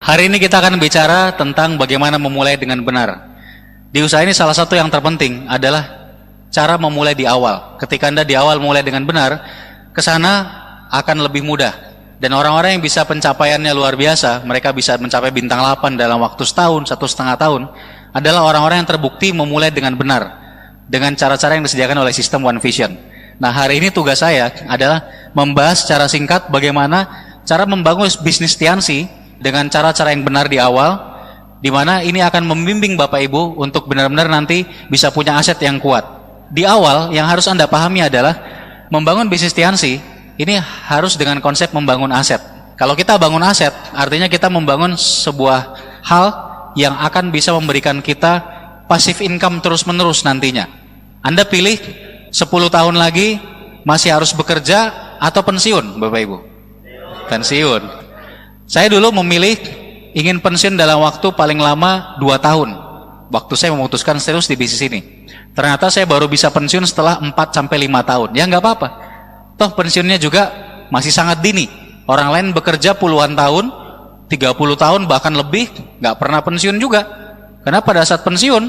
Hari ini kita akan bicara tentang bagaimana memulai dengan benar. Di usaha ini salah satu yang terpenting adalah cara memulai di awal. Ketika Anda di awal mulai dengan benar, ke sana akan lebih mudah. Dan orang-orang yang bisa pencapaiannya luar biasa, mereka bisa mencapai bintang 8 dalam waktu setahun, 1,5 tahun, adalah orang-orang yang terbukti memulai dengan benar, dengan cara-cara yang disediakan oleh sistem One Vision. Nah, hari ini tugas saya adalah membahas secara singkat bagaimana cara membangun bisnis Tiansi dengan cara-cara yang benar di awal, di mana ini akan membimbing Bapak Ibu untuk benar-benar nanti bisa punya aset yang kuat. Di awal yang harus Anda pahami adalah membangun bisnis Tiansi ini harus dengan konsep membangun aset. Kalau kita bangun aset, artinya kita membangun sebuah hal yang akan bisa memberikan kita passive income terus-menerus nantinya. Anda pilih 10 tahun lagi masih harus bekerja atau pensiun, Bapak Ibu? Pensiun. Saya dulu memilih ingin pensiun dalam waktu paling lama 2 tahun. Waktu saya memutuskan serius di bisnis ini. Ternyata saya baru bisa pensiun setelah 4-5 tahun. Ya nggak apa-apa. Toh pensiunnya juga masih sangat dini. Orang lain bekerja puluhan tahun, 30 tahun bahkan lebih, nggak pernah pensiun juga. Karena pada saat pensiun,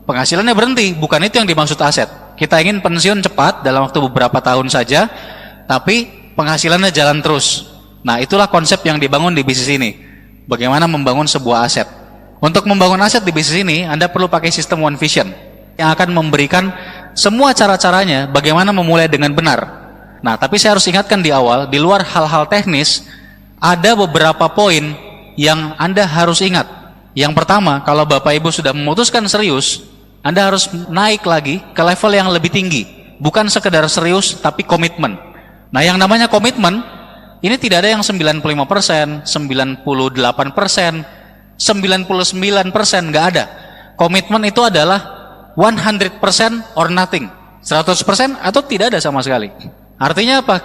penghasilannya berhenti. Bukan itu yang dimaksud aset. Kita ingin pensiun cepat dalam waktu beberapa tahun saja, tapi penghasilannya jalan terus. Nah, itulah konsep yang dibangun di bisnis ini. Bagaimana membangun sebuah aset. Untuk membangun aset di bisnis ini, Anda perlu pakai sistem One Vision yang akan memberikan semua cara-caranya bagaimana memulai dengan benar. Nah, tapi saya harus ingatkan di awal, di luar hal-hal teknis, ada beberapa poin yang Anda harus ingat. Yang pertama, kalau Bapak Ibu sudah memutuskan serius, Anda harus naik lagi ke level yang lebih tinggi. Bukan sekedar serius, tapi komitmen. Nah, yang namanya komitmen, ini tidak ada yang 95%, 98%, 99%, nggak ada. Komitmen itu adalah 100% or nothing. 100% atau tidak ada sama sekali. Artinya apa?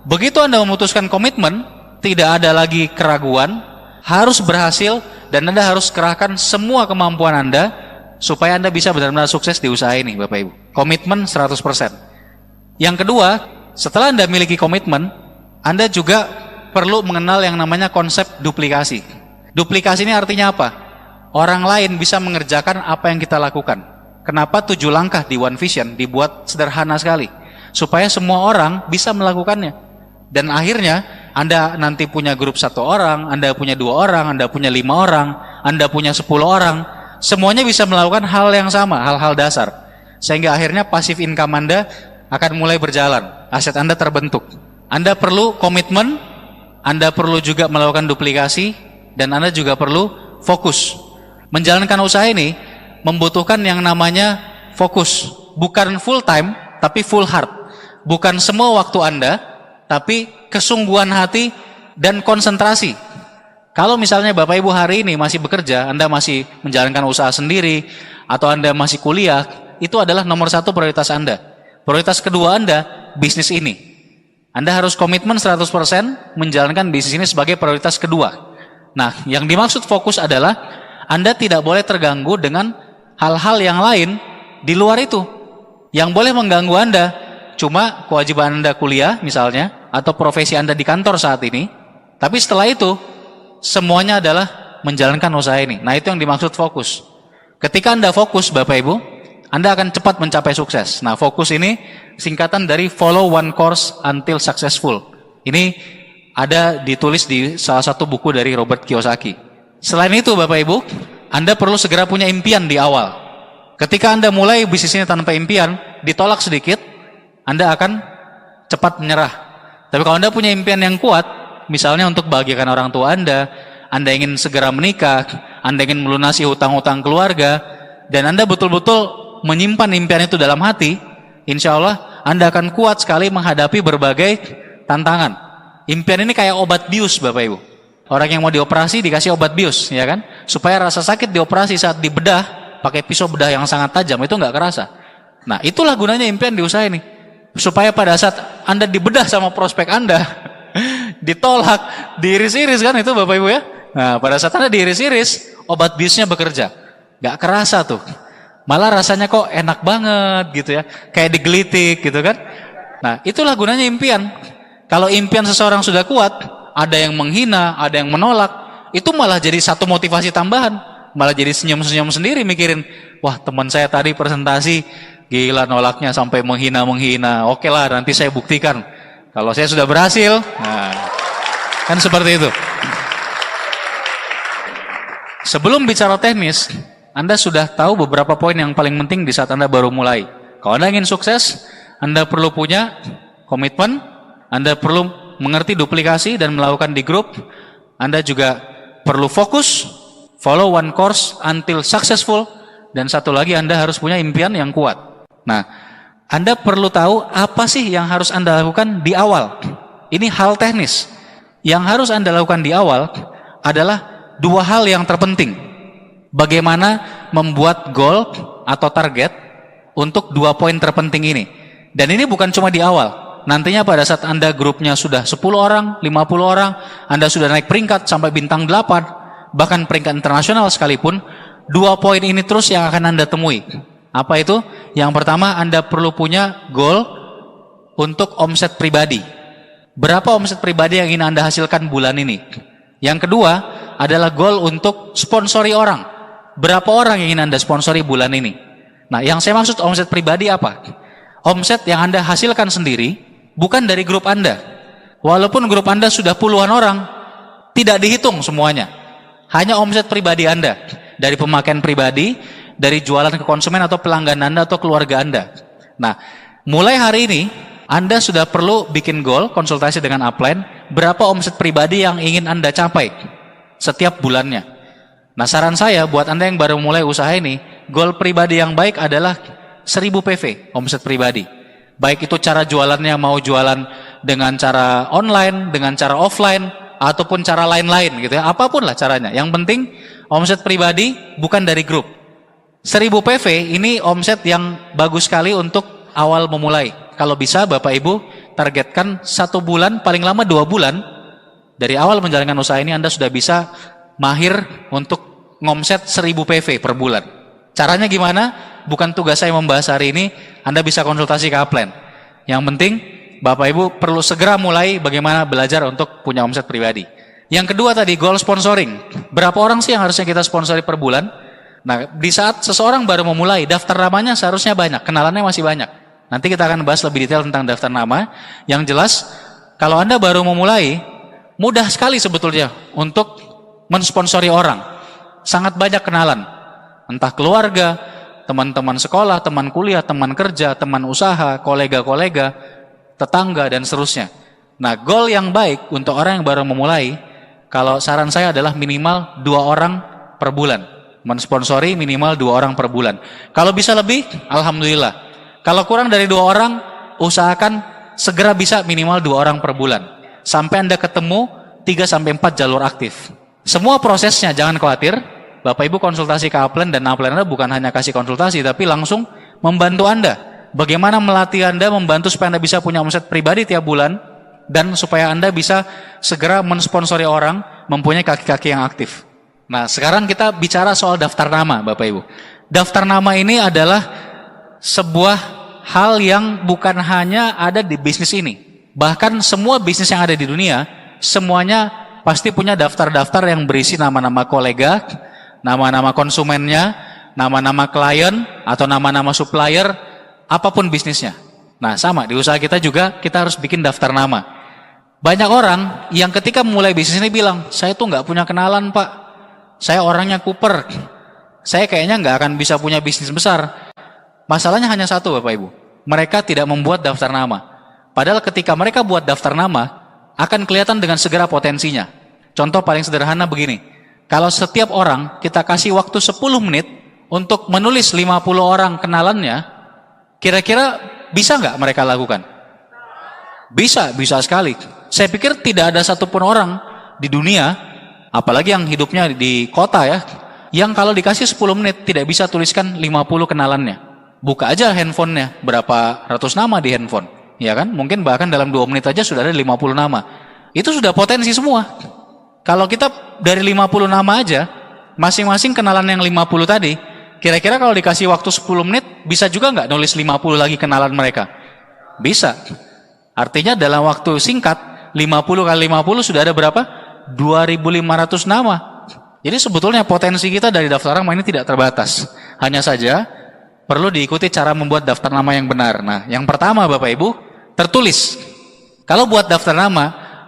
Begitu Anda memutuskan komitmen, tidak ada lagi keraguan, harus berhasil, dan Anda harus kerahkan semua kemampuan Anda, supaya Anda bisa benar-benar sukses di usaha ini, Bapak Ibu. Komitmen 100%. Yang kedua, setelah Anda miliki komitmen, Anda juga perlu mengenal yang namanya konsep duplikasi. Duplikasi ini artinya apa? Orang lain bisa mengerjakan apa yang kita lakukan. Kenapa 7 langkah di One Vision dibuat sederhana sekali? Supaya semua orang bisa melakukannya. Dan akhirnya Anda nanti punya grup 1 orang, Anda punya 2 orang, Anda punya 5 orang, Anda punya 10 orang. Semuanya bisa melakukan hal yang sama, hal-hal dasar. Sehingga akhirnya passive income Anda akan mulai berjalan. Aset Anda terbentuk. Anda perlu komitmen, Anda perlu juga melakukan duplikasi, dan Anda juga perlu fokus. Menjalankan usaha ini membutuhkan yang namanya fokus. Bukan full time, tapi full heart. Bukan semua waktu Anda, tapi kesungguhan hati dan konsentrasi. Kalau misalnya Bapak Ibu hari ini masih bekerja, Anda masih menjalankan usaha sendiri, atau Anda masih kuliah, itu adalah nomor 1 prioritas Anda. Prioritas kedua Anda, bisnis ini. Anda harus komitmen 100% menjalankan bisnis ini sebagai prioritas kedua. Nah, yang dimaksud fokus adalah Anda tidak boleh terganggu dengan hal-hal yang lain di luar itu. Yang boleh mengganggu Anda cuma kewajiban Anda kuliah misalnya, atau profesi Anda di kantor saat ini. Tapi setelah itu, semuanya adalah menjalankan usaha ini. Nah, itu yang dimaksud fokus. Ketika Anda fokus, Bapak Ibu, Anda akan cepat mencapai sukses. Nah, fokus ini singkatan dari follow one course until successful. Ini ada ditulis di salah satu buku dari Robert Kiyosaki. Selain itu, Bapak Ibu, Anda perlu segera punya impian di awal. Ketika Anda mulai bisnis ini tanpa impian, ditolak sedikit, Anda akan cepat menyerah. Tapi kalau Anda punya impian yang kuat, misalnya untuk bahagiakan orang tua Anda ingin segera menikah, Anda ingin melunasi hutang-hutang keluarga, dan Anda betul-betul menyimpan impian itu dalam hati, insya Allah Anda akan kuat sekali menghadapi berbagai tantangan. Impian ini kayak obat bius, Bapak Ibu. Orang yang mau dioperasi dikasih obat bius, ya kan? Supaya rasa sakit dioperasi saat dibedah, pakai pisau bedah yang sangat tajam, itu nggak kerasa. Nah, itulah gunanya impian di usaha ini. Supaya pada saat Anda dibedah sama prospek Anda, ditolak, diiris-iris kan itu, Bapak Ibu ya? Nah, pada saat Anda diiris-iris, obat biusnya bekerja. Nggak kerasa tuh. Malah rasanya kok enak banget gitu ya, kayak digelitik gitu kan. Nah, itulah gunanya impian. Kalau impian seseorang sudah kuat, ada yang menghina, ada yang menolak, itu malah jadi satu motivasi tambahan, malah jadi senyum-senyum sendiri mikirin, wah teman saya tadi presentasi gila nolaknya sampai menghina-menghina. Oke lah, nanti saya buktikan kalau saya sudah berhasil. Nah, kan seperti itu. Sebelum bicara teknis, Anda sudah tahu beberapa poin yang paling penting di saat Anda baru mulai. Kalau Anda ingin sukses, Anda perlu punya komitmen, Anda perlu mengerti duplikasi dan melakukan di grup, Anda juga perlu fokus, follow one course until successful, dan satu lagi Anda harus punya impian yang kuat. Nah, Anda perlu tahu apa sih yang harus Anda lakukan di awal. Ini hal teknis. Yang harus Anda lakukan di awal adalah dua hal yang terpenting. Bagaimana membuat goal atau target untuk dua poin terpenting ini. Dan ini bukan cuma di awal. Nantinya pada saat Anda grupnya sudah 10 orang, 50 orang, Anda sudah naik peringkat sampai bintang 8, bahkan peringkat internasional sekalipun, dua poin ini terus yang akan Anda temui. Apa itu? Yang pertama, Anda perlu punya goal untuk omset pribadi. Berapa omset pribadi yang ingin Anda hasilkan bulan ini? Yang kedua adalah goal untuk sponsori orang. Berapa orang yang ingin Anda sponsori bulan ini? Nah, yang saya maksud omset pribadi apa? Omset yang Anda hasilkan sendiri, bukan dari grup Anda. Walaupun grup Anda sudah puluhan orang, tidak dihitung semuanya. Hanya omset pribadi Anda. Dari pemakaian pribadi, dari jualan ke konsumen atau pelanggan Anda atau keluarga Anda. Nah, mulai hari ini, Anda sudah perlu bikin goal, konsultasi dengan upline, berapa omset pribadi yang ingin Anda capai setiap bulannya. Nah, saran saya buat Anda yang baru mulai usaha ini, goal pribadi yang baik adalah 1000 PV omset pribadi. Baik itu cara jualannya mau jualan dengan cara online, dengan cara offline, ataupun cara lain-lain gitu ya. Apapun lah caranya. Yang penting omset pribadi bukan dari grup. 1000 PV ini omset yang bagus sekali untuk awal memulai. Kalau bisa Bapak Ibu targetkan 1 bulan, paling lama 2 bulan. Dari awal menjalankan usaha ini Anda sudah bisa mahir untuk ngomset 1000 PV per bulan. Caranya gimana? Bukan tugas saya membahas hari ini, Anda bisa konsultasi ke upline. Yang penting, Bapak Ibu perlu segera mulai bagaimana belajar untuk punya omset pribadi. Yang kedua tadi, goal sponsoring. Berapa orang sih yang harusnya kita sponsori per bulan? Nah, di saat seseorang baru memulai, daftar namanya seharusnya banyak, kenalannya masih banyak. Nanti kita akan bahas lebih detail tentang daftar nama. Yang jelas, kalau Anda baru memulai, mudah sekali sebetulnya untuk mensponsori orang. Sangat banyak kenalan. Entah keluarga, teman-teman sekolah, teman kuliah, teman kerja, teman usaha, kolega-kolega, tetangga, dan seterusnya. Nah, goal yang baik untuk orang yang baru memulai, kalau saran saya adalah minimal 2 orang per bulan. Mensponsori minimal 2 orang per bulan. Kalau bisa lebih, alhamdulillah. Kalau kurang dari 2 orang, usahakan segera bisa minimal 2 orang per bulan. Sampai Anda ketemu 3-4 jalur aktif. Semua prosesnya jangan khawatir. Bapak Ibu konsultasi ke upline, dan upline Anda bukan hanya kasih konsultasi, tapi langsung membantu Anda. Bagaimana melatih Anda, membantu supaya Anda bisa punya omset pribadi tiap bulan, dan supaya Anda bisa segera mensponsori orang, mempunyai kaki-kaki yang aktif. Nah, sekarang kita bicara soal daftar nama, Bapak Ibu. Daftar nama ini adalah sebuah hal yang bukan hanya ada di bisnis ini. Bahkan semua bisnis yang ada di dunia, semuanya pasti punya daftar-daftar yang berisi nama-nama kolega, nama-nama konsumennya, nama-nama klien, atau nama-nama supplier, apapun bisnisnya. Nah, sama, di usaha kita juga, kita harus bikin daftar nama. Banyak orang yang ketika mulai bisnis ini bilang, saya tuh nggak punya kenalan Pak, saya orangnya kuper, saya kayaknya nggak akan bisa punya bisnis besar. Masalahnya hanya satu Bapak Ibu, mereka tidak membuat daftar nama. Padahal ketika mereka buat daftar nama, akan kelihatan dengan segera potensinya. Contoh paling sederhana begini, kalau setiap orang kita kasih waktu 10 menit untuk menulis 50 orang kenalannya, kira-kira bisa nggak mereka lakukan? Bisa, bisa sekali. Saya pikir tidak ada satupun orang di dunia, apalagi yang hidupnya di kota ya, yang kalau dikasih 10 menit tidak bisa tuliskan 50 kenalannya. Buka aja handphonenya, berapa ratus nama di handphone. Ya kan? Mungkin bahkan dalam 2 menit aja sudah ada 50 nama. Itu sudah potensi semua. Kalau kita dari 50 nama aja, masing-masing kenalan yang 50 tadi, kira-kira kalau dikasih waktu 10 menit, bisa juga nggak nulis 50 lagi kenalan mereka? Bisa. Artinya dalam waktu singkat, 50 kali 50 sudah ada berapa? 2.500 nama. Jadi sebetulnya potensi kita dari daftar nama ini tidak terbatas. Hanya saja perlu diikuti cara membuat daftar nama yang benar. Nah, yang pertama Bapak Ibu, tertulis. Kalau buat daftar nama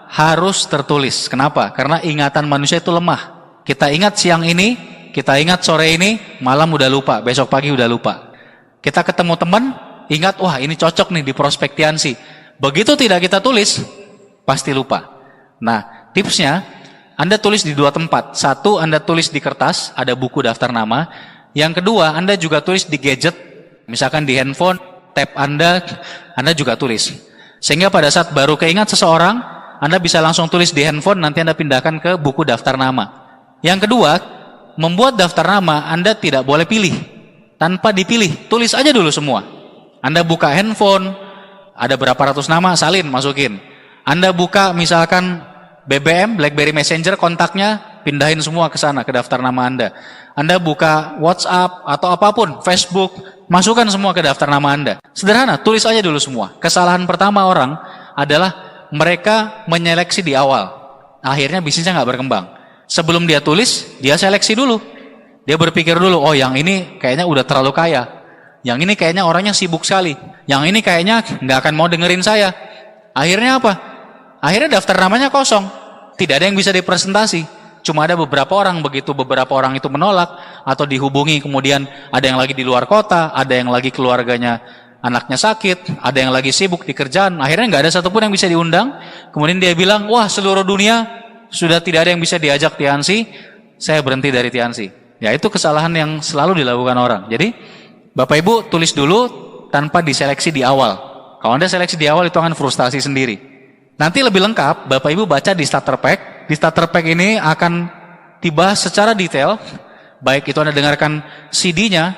harus tertulis. Kenapa? Karena ingatan manusia itu lemah. Kita ingat siang ini, kita ingat sore ini, malam udah lupa, besok pagi udah lupa. Kita ketemu teman, ingat, wah ini cocok nih di prospek Tiansi. Begitu tidak kita tulis, pasti lupa. Nah, tipsnya, Anda tulis di dua tempat. Satu, Anda tulis di kertas, ada buku daftar nama. Yang kedua, Anda juga tulis di gadget, misalkan di handphone, tab Anda juga tulis. Sehingga pada saat baru keingat seseorang, Anda bisa langsung tulis di handphone, nanti Anda pindahkan ke buku daftar nama. Yang kedua, membuat daftar nama Anda tidak boleh pilih. Tanpa dipilih, tulis aja dulu semua. Anda buka handphone, ada berapa ratus nama, salin, masukin. Anda buka misalkan BBM, BlackBerry Messenger, kontaknya, pindahin semua ke sana, ke daftar nama Anda. Anda buka WhatsApp atau apapun, Facebook, masukkan semua ke daftar nama Anda. Sederhana, tulis aja dulu semua. Kesalahan pertama orang adalah mereka menyeleksi di awal. Akhirnya bisnisnya nggak berkembang. Sebelum dia tulis, dia seleksi dulu. Dia berpikir dulu, oh yang ini kayaknya udah terlalu kaya. Yang ini kayaknya orangnya sibuk sekali. Yang ini kayaknya nggak akan mau dengerin saya. Akhirnya apa? Akhirnya daftar namanya kosong. Tidak ada yang bisa dipresentasi. Cuma ada beberapa orang, begitu beberapa orang itu menolak atau dihubungi, kemudian ada yang lagi di luar kota, ada yang lagi keluarganya anaknya sakit, ada yang lagi sibuk di kerjaan. Akhirnya nggak ada satupun yang bisa diundang. Kemudian dia bilang, wah seluruh dunia sudah tidak ada yang bisa diajak Tiansi, saya berhenti dari Tiansi. Ya itu kesalahan yang selalu dilakukan orang. Jadi Bapak Ibu tulis dulu tanpa diseleksi di awal. Kalau Anda seleksi di awal itu akan frustasi sendiri. Nanti lebih lengkap Bapak Ibu baca di starter pack. Di starter pack ini akan dibahas secara detail. Baik itu Anda dengarkan CD-nya,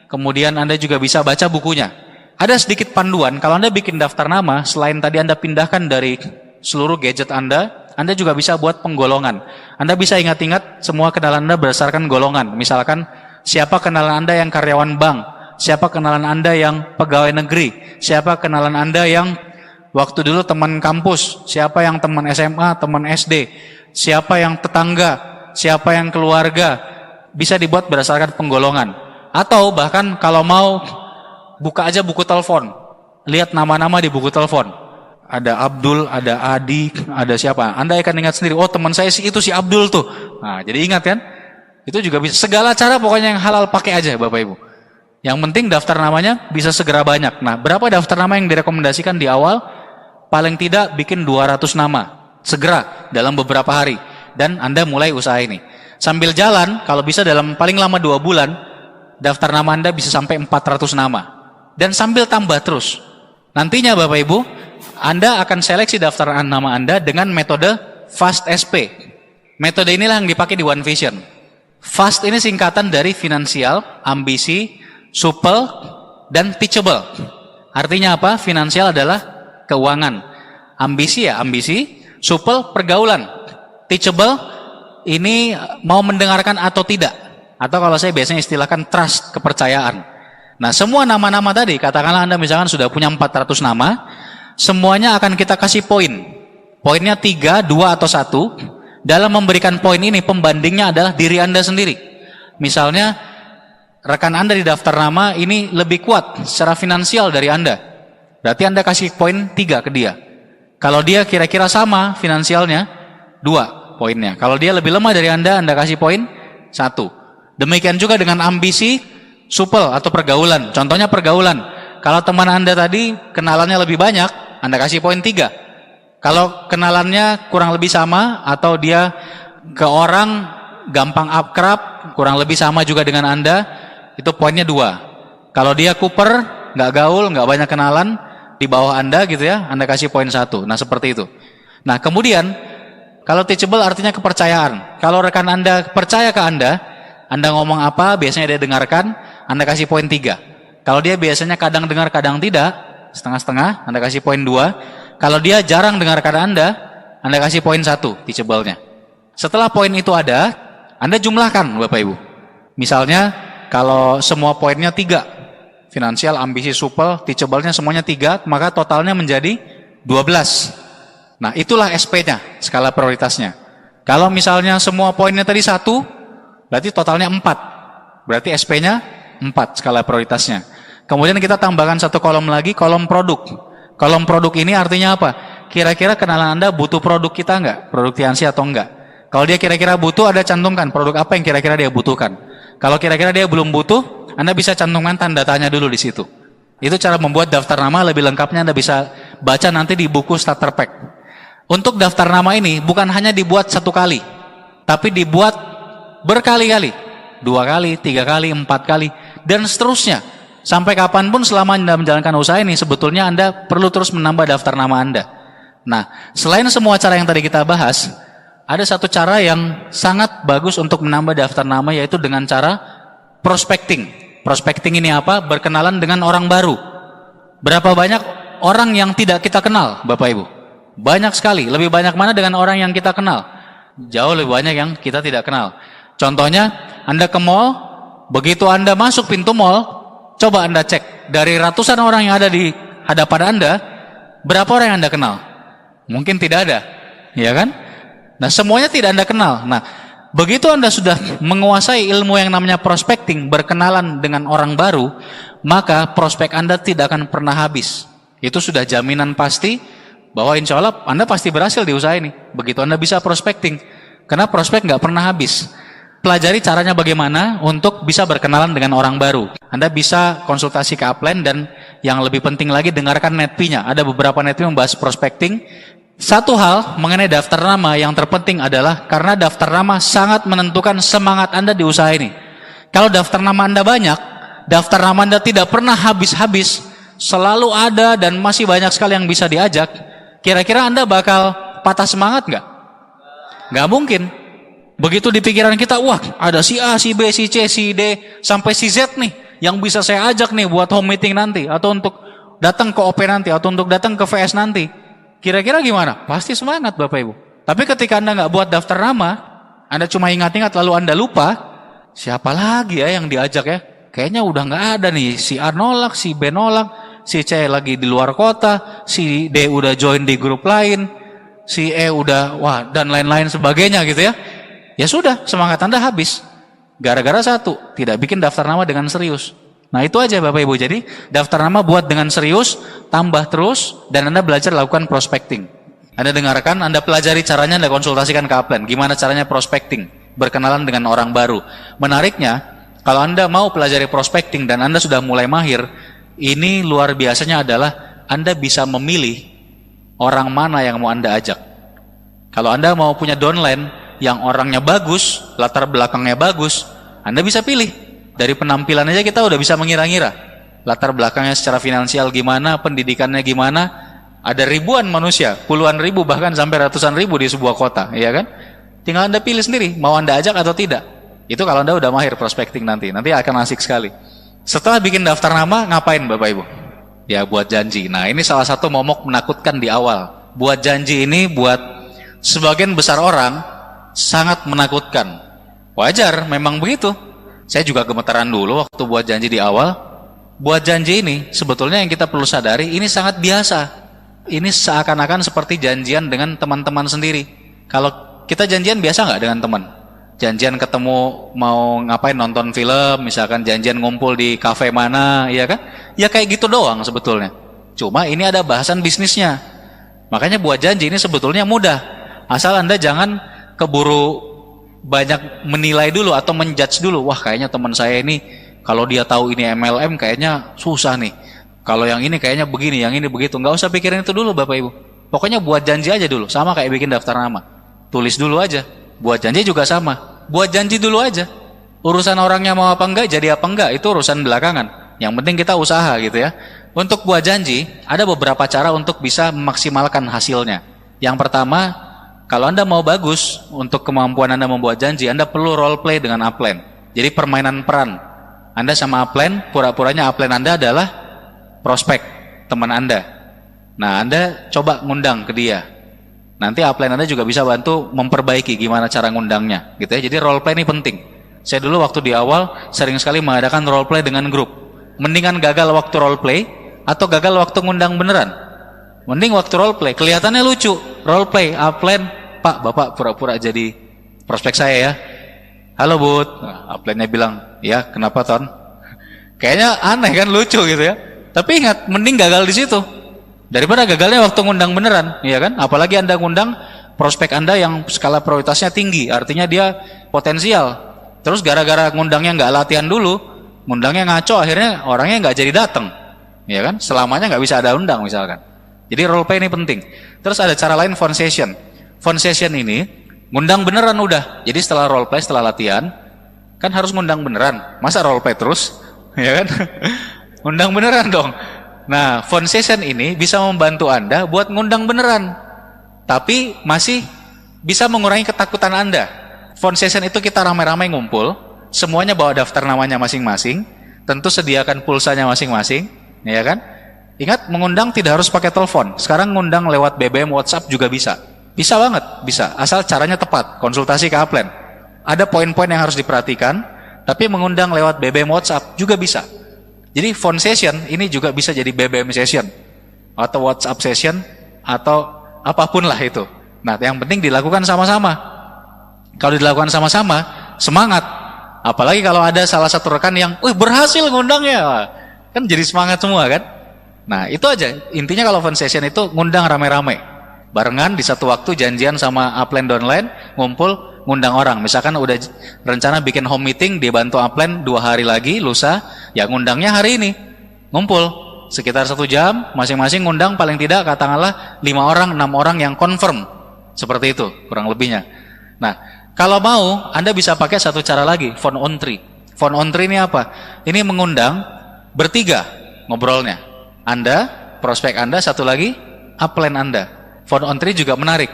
kemudian Anda juga bisa baca bukunya. Ada sedikit panduan, kalau Anda bikin daftar nama, selain tadi Anda pindahkan dari seluruh gadget Anda juga bisa buat penggolongan. Anda bisa ingat-ingat semua kenalan Anda berdasarkan golongan. Misalkan, siapa kenalan Anda yang karyawan bank, siapa kenalan Anda yang pegawai negeri, siapa kenalan Anda yang waktu dulu teman kampus, siapa yang teman SMA, teman SD, siapa yang tetangga, siapa yang keluarga. Bisa dibuat berdasarkan penggolongan. Atau bahkan kalau mau, buka aja buku telepon. Lihat nama-nama di buku telepon. Ada Abdul, ada Adi, ada siapa. Anda akan ingat sendiri, oh teman saya itu si Abdul tuh. Nah, jadi ingat kan? Itu juga bisa. Segala cara pokoknya yang halal pakai aja Bapak Ibu. Yang penting daftar namanya bisa segera banyak. Nah, berapa daftar nama yang direkomendasikan di awal? Paling tidak bikin 200 nama. Segera dalam beberapa hari. Dan Anda mulai usaha ini. Sambil jalan, kalau bisa dalam paling lama 2 bulan, daftar nama Anda bisa sampai 400 nama. Dan sambil tambah terus. Nantinya Bapak Ibu, Anda akan seleksi daftar nama Anda dengan metode FAST SP. Metode inilah yang dipakai di One Vision. FAST ini singkatan dari finansial, ambisi, supel, dan teachable. Artinya apa? Finansial adalah keuangan. Ambisi ya ambisi, supel pergaulan. Teachable ini mau mendengarkan atau tidak. Atau kalau saya biasanya istilahkan trust, kepercayaan. Nah semua nama-nama tadi, katakanlah Anda misalkan sudah punya 400 nama, semuanya akan kita kasih poin. Poinnya 3, 2, atau 1. Dalam memberikan poin ini, pembandingnya adalah diri Anda sendiri. Misalnya, rekan Anda di daftar nama ini lebih kuat secara finansial dari Anda. Berarti Anda kasih poin 3 ke dia. Kalau dia kira-kira sama finansialnya, 2 poinnya. Kalau dia lebih lemah dari Anda kasih poin 1. Demikian juga dengan ambisi, supel atau pergaulan. Contohnya pergaulan. Kalau teman Anda tadi kenalannya lebih banyak, Anda kasih poin 3. Kalau kenalannya kurang lebih sama atau dia ke orang gampang akrab, kurang lebih sama juga dengan Anda, itu poinnya 2. Kalau dia kuper, nggak gaul, nggak banyak kenalan, di bawah Anda gitu ya, Anda kasih poin 1. Nah seperti itu. Nah kemudian, kalau teachable artinya kepercayaan. Kalau rekan Anda percaya ke Anda ngomong apa, biasanya dia dengarkan, Anda kasih poin 3. Kalau dia biasanya kadang dengar, kadang tidak, setengah-setengah, Anda kasih poin 2. Kalau dia jarang dengarkan Anda kasih poin 1, teachable-nya. Setelah poin itu ada, Anda jumlahkan Bapak Ibu. Misalnya, kalau semua poinnya 3, finansial, ambisi, supel, teachable-nya semuanya 3, maka totalnya menjadi 12. Nah, itulah SP-nya, skala prioritasnya. Kalau misalnya semua poinnya tadi 1, berarti totalnya 4. Berarti SP-nya 4 skala prioritasnya. Kemudian kita tambahkan satu kolom lagi, kolom produk. Kolom produk ini artinya apa? Kira-kira kenalan Anda butuh produk kita enggak? Produk Tianxi atau enggak? Kalau dia kira-kira butuh, Anda cantumkan produk apa yang kira-kira dia butuhkan. Kalau kira-kira dia belum butuh, Anda bisa cantumkan tanda tanya dulu di situ. Itu cara membuat daftar nama. Lebih lengkapnya Anda bisa baca nanti di buku starter pack. Untuk daftar nama ini bukan hanya dibuat 1 kali, tapi dibuat berkali-kali, 2 kali, 3 kali, 4 kali, dan seterusnya. Sampai kapanpun selama Anda menjalankan usaha ini, sebetulnya Anda perlu terus menambah daftar nama Anda. Nah, selain semua cara yang tadi kita bahas, ada satu cara yang sangat bagus untuk menambah daftar nama, yaitu dengan cara prospecting. Prospecting ini apa? Berkenalan dengan orang baru. Berapa banyak orang yang tidak kita kenal, Bapak Ibu? Banyak sekali. Lebih banyak mana dengan orang yang kita kenal? Jauh lebih banyak yang kita tidak kenal. Contohnya, Anda ke mall, begitu Anda masuk pintu mall, coba Anda cek, dari ratusan orang yang ada di hadapan Anda, berapa orang yang Anda kenal? Mungkin tidak ada, ya kan? Nah, semuanya tidak Anda kenal. Nah, begitu Anda sudah menguasai ilmu yang namanya prospecting, berkenalan dengan orang baru, maka prospek Anda tidak akan pernah habis. Itu sudah jaminan pasti bahwa insya Allah Anda pasti berhasil di usaha ini. Begitu Anda bisa prospecting, karena prospek nggak pernah habis. Pelajari caranya bagaimana untuk bisa berkenalan dengan orang baru. Anda bisa konsultasi ke upline, dan yang lebih penting lagi dengarkan netpi-nya. Ada beberapa netpi membahas prospecting. Satu hal mengenai daftar nama yang terpenting adalah karena daftar nama sangat menentukan semangat Anda di usaha ini. Kalau daftar nama Anda banyak, daftar nama Anda tidak pernah habis-habis, selalu ada dan masih banyak sekali yang bisa diajak, kira-kira Anda bakal patah semangat nggak? Nggak mungkin. Begitu di pikiran kita, wah ada si A, si B, si C, si D, sampai si Z nih, yang bisa saya ajak nih buat home meeting nanti, atau untuk datang ke OP nanti, atau untuk datang ke VS nanti. Kira-kira gimana? Pasti semangat Bapak Ibu. Tapi ketika Anda nggak buat daftar nama, Anda cuma ingat-ingat lalu Anda lupa, siapa lagi ya yang diajak ya? Kayaknya udah nggak ada nih, si A nolak, si B nolak, si C lagi di luar kota, si D udah join di grup lain, si E udah, wah, dan lain-lain sebagainya gitu ya. Ya sudah, semangat Anda habis. Gara-gara satu, tidak bikin daftar nama dengan serius. Nah itu aja Bapak Ibu. Jadi daftar nama buat dengan serius, tambah terus, dan Anda belajar lakukan prospecting. Anda dengarkan, Anda pelajari caranya, Anda konsultasikan ke upline. Gimana caranya prospecting, berkenalan dengan orang baru. Menariknya, kalau Anda mau pelajari prospecting dan Anda sudah mulai mahir, ini luar biasanya adalah Anda bisa memilih orang mana yang mau Anda ajak. Kalau Anda mau punya downline yang orangnya bagus, latar belakangnya bagus, Anda bisa pilih. Dari penampilan aja kita udah bisa mengira-ngira latar belakangnya secara finansial gimana, pendidikannya gimana. Ada ribuan manusia, puluhan ribu bahkan sampai ratusan ribu di sebuah kota, ya kan? Tinggal Anda pilih sendiri mau Anda ajak atau tidak. Itu kalau Anda udah mahir prospecting nanti akan asik sekali. Setelah bikin daftar nama, ngapain Bapak Ibu? Ya buat janji. Nah ini salah satu momok menakutkan di awal. Buat janji ini buat sebagian besar orang sangat menakutkan. Wajar, memang begitu. Saya juga gemetaran dulu waktu buat janji di awal. Buat janji ini, sebetulnya yang kita perlu sadari, ini sangat biasa. Ini seakan-akan seperti janjian dengan teman-teman sendiri. Kalau kita janjian biasa nggak dengan teman? Janjian ketemu mau ngapain, nonton film, misalkan janjian ngumpul di kafe mana, ya kan? Ya kayak gitu doang sebetulnya. Cuma ini ada bahasan bisnisnya. Makanya buat janji ini sebetulnya mudah. Asal Anda jangan keburu banyak menilai dulu atau menjudge dulu. Wah kayaknya teman saya ini kalau dia tahu ini MLM kayaknya susah nih. Kalau yang ini kayaknya begini, yang ini begitu. Nggak usah pikirin itu dulu Bapak Ibu. Pokoknya buat janji aja dulu. Sama kayak bikin daftar nama. Tulis dulu aja. Buat janji juga sama. Buat janji dulu aja. Urusan orangnya mau apa enggak, jadi apa enggak, itu urusan belakangan. Yang penting kita usaha gitu ya. Untuk buat janji, ada beberapa cara untuk bisa memaksimalkan hasilnya. Yang pertama, kalau Anda mau bagus untuk kemampuan Anda membuat janji, Anda perlu role play dengan upline. Jadi permainan peran. Anda sama upline, pura-puranya upline Anda adalah prospek, teman Anda. Nah, Anda coba ngundang ke dia. Nanti upline Anda juga bisa bantu memperbaiki gimana cara ngundangnya, gitu ya. Jadi role play ini penting. Saya dulu waktu di awal sering sekali mengadakan role play dengan grup. Mendingan gagal waktu role play atau gagal waktu ngundang beneran. Mending waktu role play, kelihatannya lucu. Role play, upline Pak, Bapak pura-pura jadi prospek saya ya. Halo Bud. Nah, upline-nya bilang, ya kenapa Ton? Kayaknya aneh kan, lucu gitu ya. Tapi ingat, mending gagal di situ daripada gagalnya waktu ngundang beneran, ya kan? Apalagi Anda ngundang prospek Anda yang skala prioritasnya tinggi, artinya dia potensial. Terus gara-gara ngundangnya nggak latihan dulu, ngundangnya ngaco, akhirnya orangnya nggak jadi datang, ya kan? Selamanya nggak bisa ada undang misalkan. Jadi role play ini penting. Terus ada cara lain, phone session. Phone session ini ngundang beneran udah. Jadi setelah role play, setelah latihan, kan harus ngundang beneran. Masa role play terus, ya kan? Ngundang beneran dong. Nah, phone session ini bisa membantu Anda buat ngundang beneran, tapi masih bisa mengurangi ketakutan Anda. Phone session itu kita ramai-ramai ngumpul, semuanya bawa daftar namanya masing-masing, tentu sediakan pulsanya masing-masing, ya kan? Ingat, mengundang tidak harus pakai telepon. Sekarang ngundang lewat BBM, WhatsApp juga bisa. Bisa banget, bisa. Asal caranya tepat, konsultasi ke upline. Ada poin-poin yang harus diperhatikan, tapi mengundang lewat BBM, WhatsApp juga bisa. Jadi phone session ini juga bisa jadi BBM session atau WhatsApp session atau apapun lah itu. Nah, yang penting dilakukan sama-sama. Kalau dilakukan sama-sama, semangat. Apalagi kalau ada salah satu rekan yang, berhasil ngundangnya, kan jadi semangat semua kan. Nah, itu aja. Intinya kalau phone session itu ngundang rame-rame, barengan di satu waktu, janjian sama upline downline, ngumpul ngundang orang. Misalkan udah rencana bikin home meeting, dibantu upline 2 hari lagi, lusa, ya ngundangnya hari ini, ngumpul sekitar 1 jam, masing-masing ngundang paling tidak katakanlah 5 orang, 6 orang yang confirm, seperti itu kurang lebihnya. Nah, kalau mau Anda bisa pakai satu cara lagi, phone on tree. Phone on tree ini apa? Ini mengundang bertiga ngobrolnya, Anda, prospek Anda, satu lagi upline Anda. Phone on tree juga menarik.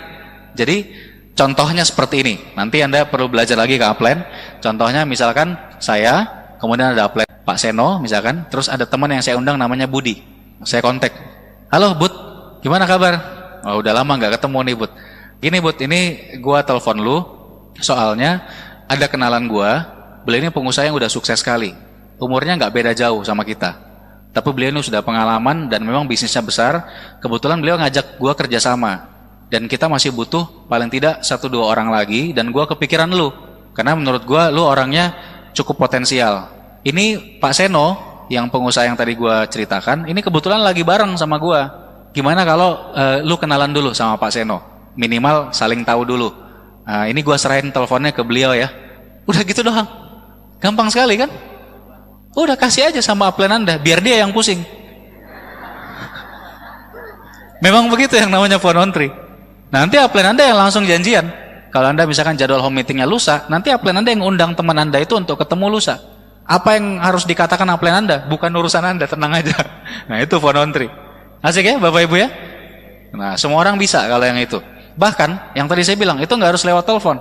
Jadi contohnya seperti ini. Nanti Anda perlu belajar lagi ke upline. Contohnya misalkan saya, kemudian ada upline Pak Seno misalkan, terus ada teman yang saya undang namanya Budi. Saya kontak. Halo Bud, gimana kabar? Oh, udah lama nggak ketemu nih Bud. Gini Bud, ini gua telepon lu. Soalnya ada kenalan gua, beliau ini pengusaha yang udah sukses sekali. Umurnya nggak beda jauh sama kita. Tapi beliau ini sudah pengalaman dan memang bisnisnya besar. Kebetulan beliau ngajak gua kerjasama. Dan kita masih butuh paling tidak 1-2 orang lagi, dan gua kepikiran lu karena menurut gua lu orangnya cukup potensial. Ini Pak Seno yang pengusaha yang tadi gua ceritakan, ini kebetulan lagi bareng sama gua. Gimana kalau lu kenalan dulu sama Pak Seno, minimal saling tahu dulu. Ini gua serahin teleponnya ke beliau ya. Udah gitu doang, gampang sekali kan? Udah kasih aja sama upline Anda, biar dia yang pusing. Memang begitu yang namanya phone on tree. Nanti upline Anda yang langsung janjian. Kalau Anda misalkan jadwal home meetingnya lusa, nanti upline Anda yang undang teman Anda itu untuk ketemu lusa. Apa yang harus dikatakan upline Anda? Bukan urusan Anda, tenang aja. Nah, itu phone on tree. Asik ya Bapak Ibu ya? Nah, semua orang bisa kalau yang itu. Bahkan, yang tadi saya bilang, itu nggak harus lewat telepon.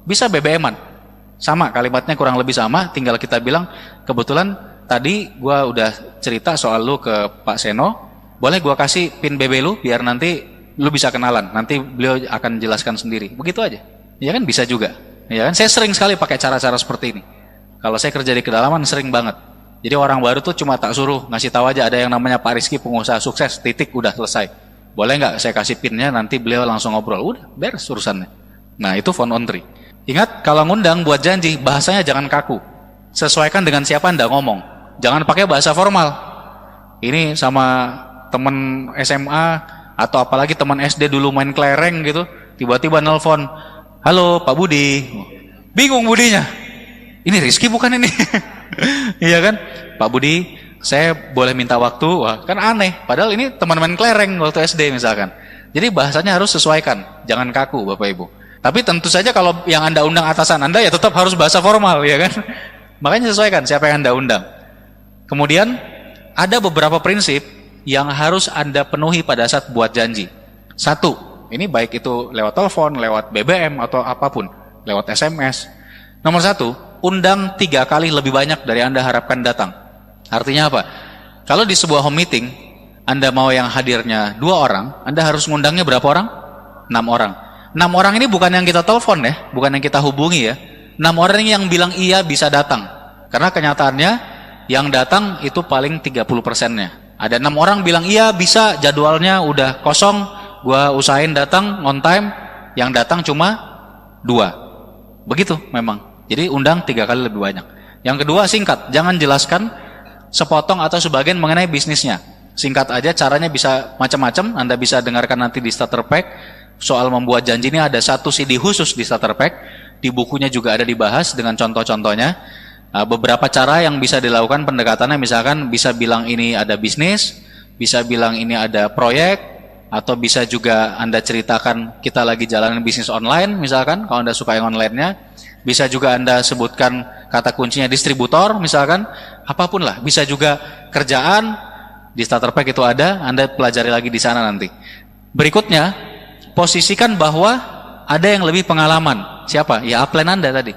Bisa BBM-an. Sama, kalimatnya kurang lebih sama, tinggal kita bilang, kebetulan tadi gua udah cerita soal lu ke Pak Seno, boleh gua kasih pin BB lu, biar nanti lu bisa kenalan, nanti beliau akan jelaskan sendiri. Begitu aja. Ya kan, bisa juga. Ya kan, saya sering sekali pakai cara-cara seperti ini. Kalau saya kerja di kedalaman sering banget. Jadi orang baru tuh cuma tak suruh ngasih tahu aja ada yang namanya Pak Rizky pengusaha sukses, titik, udah selesai. Boleh nggak saya kasih pinnya, nanti beliau langsung ngobrol. Udah, beres urusannya. Nah, itu phone on tree. Ingat, kalau ngundang buat janji, bahasanya jangan kaku. Sesuaikan dengan siapa Anda ngomong. Jangan pakai bahasa formal. Ini sama teman SMA atau apalagi teman SD dulu main kelereng gitu, tiba-tiba nelpon, halo Pak Budi, bingung Budinya, ini Rizky bukan ini. Iya kan, Pak Budi, saya boleh minta waktu? Wah, kan aneh, padahal ini teman main kelereng waktu SD misalkan. Jadi bahasanya harus sesuaikan, jangan kaku Bapak Ibu. Tapi tentu saja kalau yang Anda undang atasan Anda ya tetap harus bahasa formal, ya kan. Makanya sesuaikan siapa yang Anda undang. Kemudian ada beberapa prinsip yang harus Anda penuhi pada saat buat janji. 1, ini baik itu lewat telepon, lewat BBM atau apapun, lewat SMS. Nomor 1, undang 3 kali lebih banyak dari Anda harapkan datang. Artinya apa? Kalau di sebuah home meeting, Anda mau yang hadirnya 2 orang, Anda harus ngundangnya berapa orang? 6 orang. 6 orang ini bukan yang kita telepon ya, bukan yang kita hubungi ya. 6 orang ini yang bilang iya bisa datang. Karena kenyataannya yang datang itu paling 30%-nya. Ada 6 orang bilang iya bisa, jadwalnya udah kosong, gua usahain datang on time. yang datang cuma 2. Begitu memang. Jadi undang 3 kali lebih banyak. Yang kedua, singkat, jangan jelaskan sepotong atau sebagian mengenai bisnisnya. Singkat aja, caranya bisa macam-macam. Anda bisa dengarkan nanti di starter pack. Soal membuat janji ini ada 1 CD khusus di starter pack. Di bukunya juga ada dibahas dengan contoh-contohnya. Beberapa cara yang bisa dilakukan pendekatannya, misalkan bisa bilang ini ada bisnis, bisa bilang ini ada proyek, atau bisa juga Anda ceritakan kita lagi jalanin bisnis online, misalkan kalau Anda suka yang online-nya. Bisa juga Anda sebutkan kata kuncinya distributor, misalkan, apapun lah. Bisa juga kerjaan, di starter pack itu ada, Anda pelajari lagi di sana nanti. Berikutnya, posisikan bahwa ada yang lebih pengalaman. Siapa? Ya upline Anda tadi.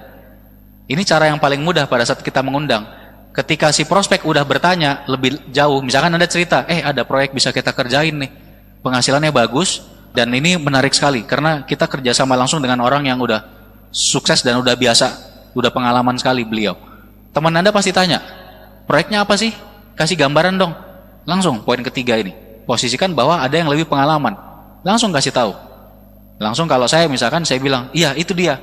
Ini cara yang paling mudah pada saat kita mengundang. Ketika si prospek udah bertanya lebih jauh, misalkan Anda cerita, ada proyek bisa kita kerjain nih, penghasilannya bagus, dan ini menarik sekali, karena kita kerjasama langsung dengan orang yang udah sukses dan udah biasa, udah pengalaman sekali beliau. Teman Anda pasti tanya, proyeknya apa sih? Kasih gambaran dong. Langsung, poin ketiga ini. Posisikan bahwa ada yang lebih pengalaman. Langsung kasih tahu. Langsung kalau saya misalkan, saya bilang, iya itu dia.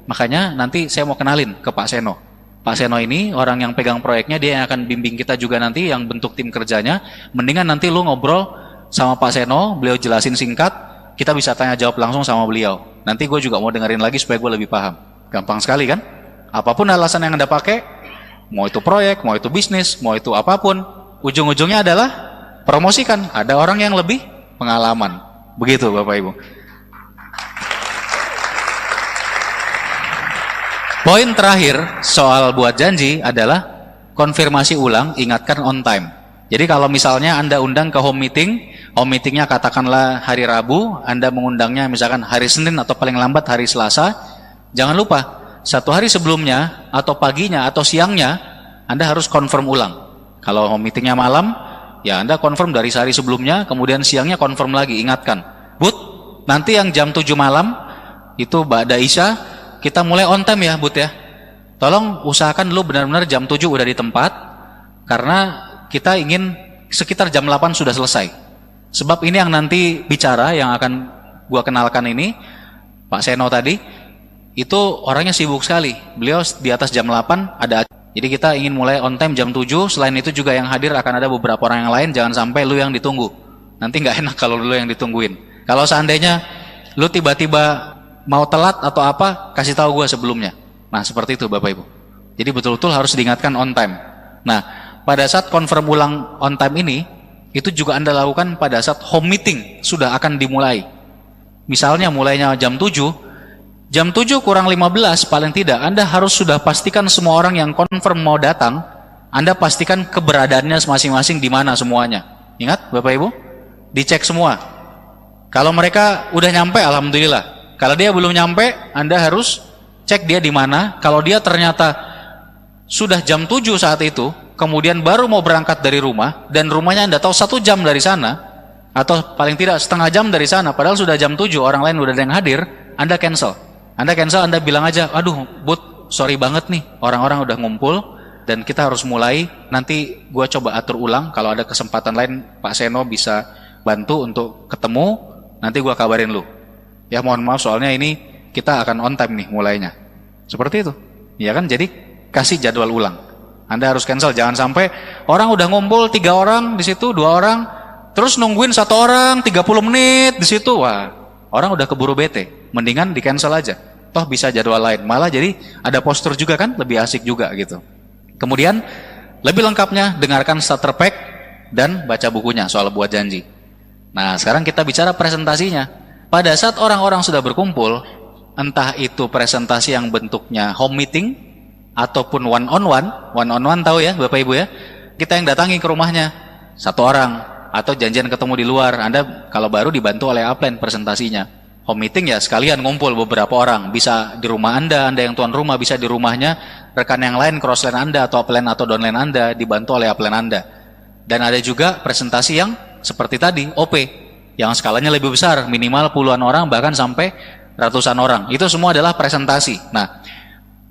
Makanya nanti saya mau kenalin ke Pak Seno. Pak Seno ini orang yang pegang proyeknya, dia yang akan bimbing kita juga nanti, yang bentuk tim kerjanya. Mendingan nanti lu ngobrol sama Pak Seno, beliau jelasin singkat, kita bisa tanya jawab langsung sama beliau. Nanti gue juga mau dengerin lagi supaya gue lebih paham. Gampang sekali kan? Apapun alasan yang Anda pakai, mau itu proyek, mau itu bisnis, mau itu apapun, ujung-ujungnya adalah promosikan. Ada orang yang lebih pengalaman. Begitu Bapak Ibu. Poin terakhir soal buat janji adalah konfirmasi ulang, ingatkan on time. Jadi kalau misalnya Anda undang ke home meetingnya katakanlah hari Rabu, Anda mengundangnya misalkan hari Senin atau paling lambat hari Selasa, jangan lupa 1 hari sebelumnya atau paginya atau siangnya Anda harus confirm ulang. Kalau home meetingnya malam, ya Anda confirm dari sehari sebelumnya, kemudian siangnya confirm lagi, ingatkan. Bud, nanti yang jam 7 malam itu Ba'da Isya kita mulai on time ya Bud ya. Tolong usahakan dulu benar-benar jam 7 udah di tempat, karena kita ingin sekitar jam 8 sudah selesai. Sebab ini yang nanti bicara, yang akan gua kenalkan ini, Pak Seno tadi, itu orangnya sibuk sekali. Beliau di atas jam 8 ada. Jadi kita ingin mulai on time jam 7, selain itu juga yang hadir akan ada beberapa orang yang lain, jangan sampai lu yang ditunggu. Nanti nggak enak kalau lu yang ditungguin. Kalau seandainya lu tiba-tiba mau telat atau apa, kasih tahu gue sebelumnya. Nah seperti itu Bapak Ibu. Jadi betul-betul harus diingatkan on time. Nah pada saat confirm ulang on time ini, itu juga Anda lakukan pada saat home meeting sudah akan dimulai. Misalnya mulainya jam 7, jam 7 kurang 15 paling tidak Anda harus sudah pastikan semua orang yang confirm mau datang, Anda pastikan keberadaannya masing-masing di mana semuanya. Ingat Bapak Ibu, dicek semua. Kalau mereka udah nyampe, alhamdulillah. Kalau dia belum nyampe, Anda harus cek dia di mana. Kalau dia ternyata sudah jam 7 saat itu, kemudian baru mau berangkat dari rumah, dan rumahnya Anda tahu 1 jam dari sana, atau paling tidak setengah jam dari sana, padahal sudah jam 7, orang lain udah ada yang hadir, Anda cancel. Anda bilang aja, aduh Bud, sorry banget nih, orang-orang udah ngumpul, dan kita harus mulai, nanti gue coba atur ulang, kalau ada kesempatan lain, Pak Seno bisa bantu untuk ketemu, nanti gue kabarin lu. Ya mohon maaf soalnya ini kita akan on time nih mulainya. Seperti itu. Ya kan, jadi kasih jadwal ulang. Anda harus cancel, jangan sampai orang udah ngumpul 3 orang di situ, 2 orang, terus nungguin 1 orang 30 menit di situ. Wah, orang udah keburu bete. Mendingan di cancel aja. Toh bisa jadwal lain. Malah jadi ada postur juga kan, lebih asik juga gitu. Kemudian lebih lengkapnya dengarkan starter pack dan baca bukunya soal buat janji. Nah, sekarang kita bicara presentasinya. Pada saat orang-orang sudah berkumpul, entah itu presentasi yang bentuknya home meeting ataupun one on one tahu ya Bapak Ibu ya, kita yang datangi ke rumahnya 1 orang atau janjian ketemu di luar. Anda kalau baru dibantu oleh upline presentasinya. Home meeting ya sekalian ngumpul beberapa orang, bisa di rumah Anda yang tuan rumah, bisa di rumahnya rekan yang lain, crossline Anda atau upline atau downline Anda, dibantu oleh upline Anda. Dan ada juga presentasi yang seperti tadi, OP, yang skalanya lebih besar, minimal puluhan orang bahkan sampai ratusan orang. Itu semua adalah presentasi. Nah,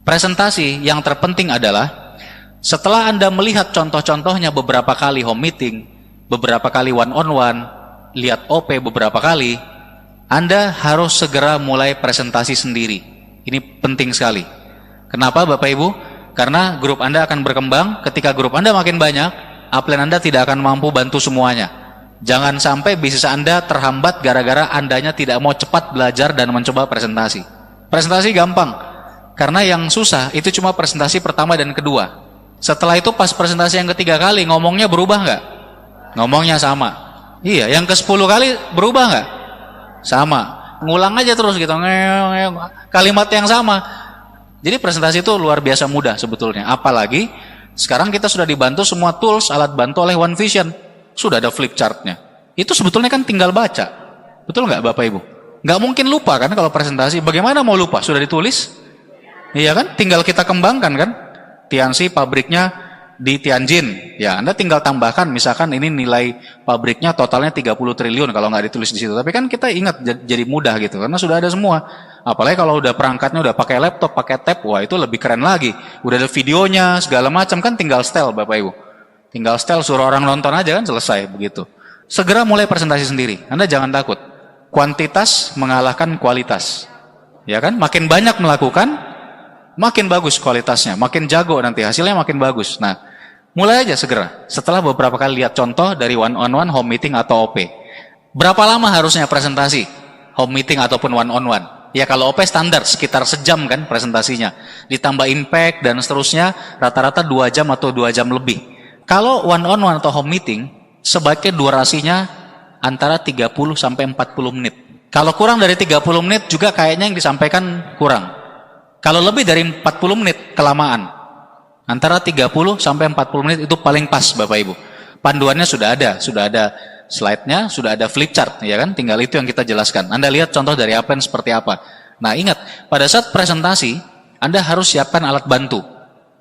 presentasi yang terpenting adalah setelah Anda melihat contoh-contohnya beberapa kali home meeting, beberapa kali one on one, lihat OP beberapa kali, Anda harus segera mulai presentasi sendiri. Ini penting sekali. Kenapa Bapak Ibu? Karena grup Anda akan berkembang. Ketika grup Anda makin banyak, upline Anda tidak akan mampu bantu semuanya. Jangan sampai bisnis Anda terhambat gara-gara Andanya tidak mau cepat belajar dan mencoba presentasi. Presentasi gampang, karena yang susah itu cuma presentasi pertama dan kedua. Setelah itu pas presentasi yang ketiga kali, ngomongnya berubah nggak? Ngomongnya sama. Iya, yang ke-10 kali berubah nggak? Sama. Ngulang aja terus gitu, kalimat yang sama. Jadi presentasi itu luar biasa mudah sebetulnya. Apalagi sekarang kita sudah dibantu semua tools, alat bantu oleh One Vision. Sudah ada flip chartnya. Itu sebetulnya kan tinggal baca. Betul nggak Bapak Ibu? Nggak mungkin lupa kan kalau presentasi. Bagaimana mau lupa? Sudah ditulis? Iya kan? Tinggal kita kembangkan kan? Tianxi pabriknya di Tianjin. Ya, Anda tinggal tambahkan. Misalkan ini nilai pabriknya totalnya 30 triliun kalau nggak ditulis di situ. Tapi kan kita ingat jadi mudah gitu. Karena sudah ada semua. Apalagi kalau udah perangkatnya udah pakai laptop, pakai tab. Wah itu lebih keren lagi. Udah ada videonya, segala macam kan tinggal setel Bapak Ibu. Tinggal setel, suruh orang nonton aja kan selesai begitu. Segera mulai presentasi sendiri. Anda jangan takut. Kuantitas mengalahkan kualitas. Ya kan? Makin banyak melakukan, makin bagus kualitasnya, makin jago nanti hasilnya makin bagus. Nah, mulai aja segera. Setelah beberapa kali lihat contoh dari one on one, home meeting atau OP. Berapa lama harusnya presentasi? Home meeting ataupun one on one? Ya kalau OP standar sekitar sejam kan presentasinya. Ditambah impact dan seterusnya rata-rata 2 jam atau 2 jam lebih. Kalau one on one atau home meeting sebaiknya durasinya antara 30 sampai 40 menit. Kalau kurang dari 30 menit juga kayaknya yang disampaikan kurang. Kalau lebih dari 40 menit kelamaan. Antara 30 sampai 40 menit itu paling pas Bapak Ibu. Panduannya sudah ada slide-nya, sudah ada flip chart ya kan? Tinggal itu yang kita jelaskan. Anda lihat contoh dari upline seperti apa. Nah, ingat, pada saat presentasi Anda harus siapkan alat bantu.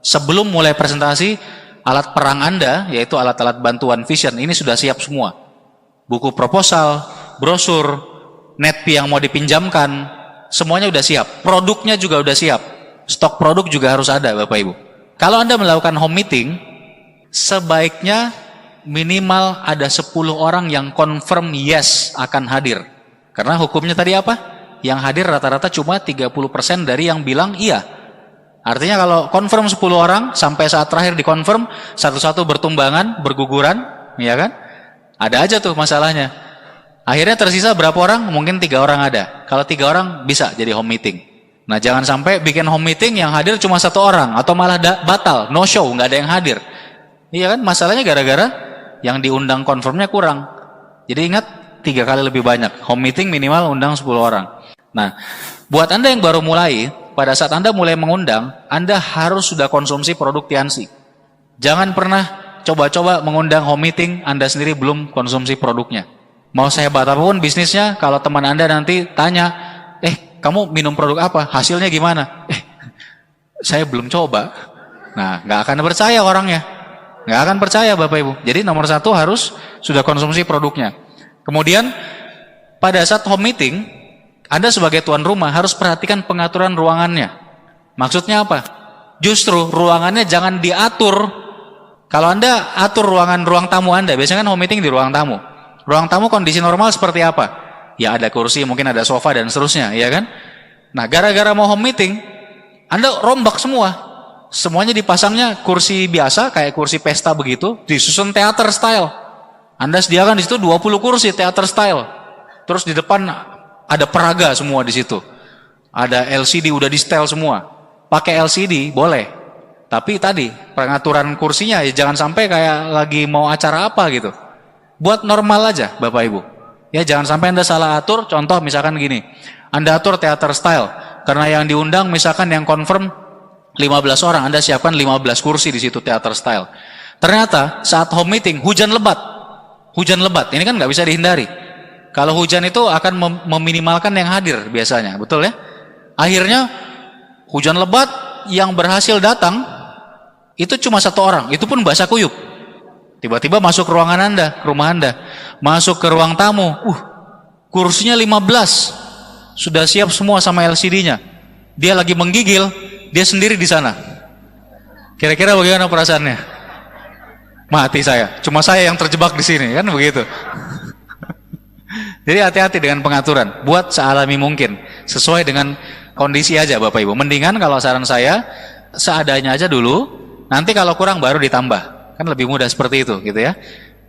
Sebelum mulai presentasi, alat perang Anda yaitu alat-alat bantuan Vision ini sudah siap semua. Buku proposal, brosur, netp yang mau dipinjamkan, semuanya udah siap. Produknya juga udah siap. Stok produk juga harus ada Bapak Ibu. Kalau Anda melakukan home meeting, sebaiknya minimal ada 10 orang yang confirm yes akan hadir. Karena hukumnya tadi apa? Yang hadir rata-rata cuma 30% dari yang bilang iya. Artinya kalau confirm 10 orang, sampai saat terakhir dikonfirm, satu-satu bertumbangan, berguguran, ya kan? Ada aja tuh masalahnya. Akhirnya tersisa berapa orang? Mungkin 3 orang ada. Kalau 3 orang bisa jadi home meeting. Nah jangan sampai bikin home meeting yang hadir cuma 1 orang. Atau malah batal, no show, nggak ada yang hadir. Iya kan? Masalahnya gara-gara yang diundang confirmnya kurang. Jadi ingat 3 kali lebih banyak. Home meeting minimal undang 10 orang. Nah buat Anda yang baru mulai, pada saat Anda mulai mengundang, Anda harus sudah konsumsi produk Tianxi. Jangan pernah coba-coba mengundang home meeting, Anda sendiri belum konsumsi produknya. Mau sehebat apapun bisnisnya, kalau teman Anda nanti tanya, kamu minum produk apa? Hasilnya gimana? Saya belum coba. Nah, nggak akan percaya orangnya. Nggak akan percaya Bapak Ibu. Jadi nomor 1 harus sudah konsumsi produknya. Kemudian, pada saat home meeting, Anda sebagai tuan rumah harus perhatikan pengaturan ruangannya. Maksudnya apa? Justru ruangannya jangan diatur. Kalau Anda atur ruang tamu Anda, biasanya kan home meeting di ruang tamu. Ruang tamu kondisi normal seperti apa? Ya ada kursi, mungkin ada sofa dan seterusnya, ya kan? Nah, gara-gara mau home meeting, Anda rombak semua. Semuanya dipasangnya kursi biasa, kayak kursi pesta begitu, disusun theater style. Anda sediakan di situ 20 kursi theater style. Terus di depan ada peraga semua di situ. Ada LCD udah di setel semua. Pakai LCD boleh. Tapi tadi pengaturan kursinya ya jangan sampai kayak lagi mau acara apa gitu. Buat normal aja Bapak Ibu. Ya jangan sampai Anda salah atur. Contoh misalkan gini, Anda atur theater style. Karena yang diundang misalkan yang confirm 15 orang, Anda siapkan 15 kursi di situ theater style. Ternyata saat home meeting hujan lebat. Hujan lebat, ini kan nggak bisa dihindari. Kalau hujan itu akan meminimalkan yang hadir biasanya, betul ya? Akhirnya hujan lebat yang berhasil datang itu cuma 1 orang, itu pun basah kuyup. Tiba-tiba masuk ke ruangan Anda, ke rumah Anda, masuk ke ruang tamu, kursinya 15, sudah siap semua sama LCD-nya. Dia lagi menggigil, dia sendiri di sana. Kira-kira bagaimana perasaannya? Mati saya, cuma saya yang terjebak di sini, kan begitu. Jadi hati-hati dengan pengaturan, buat sealami mungkin, sesuai dengan kondisi aja Bapak Ibu. Mendingan kalau saran saya, seadanya aja dulu, nanti kalau kurang baru ditambah. Kan lebih mudah seperti itu gitu ya.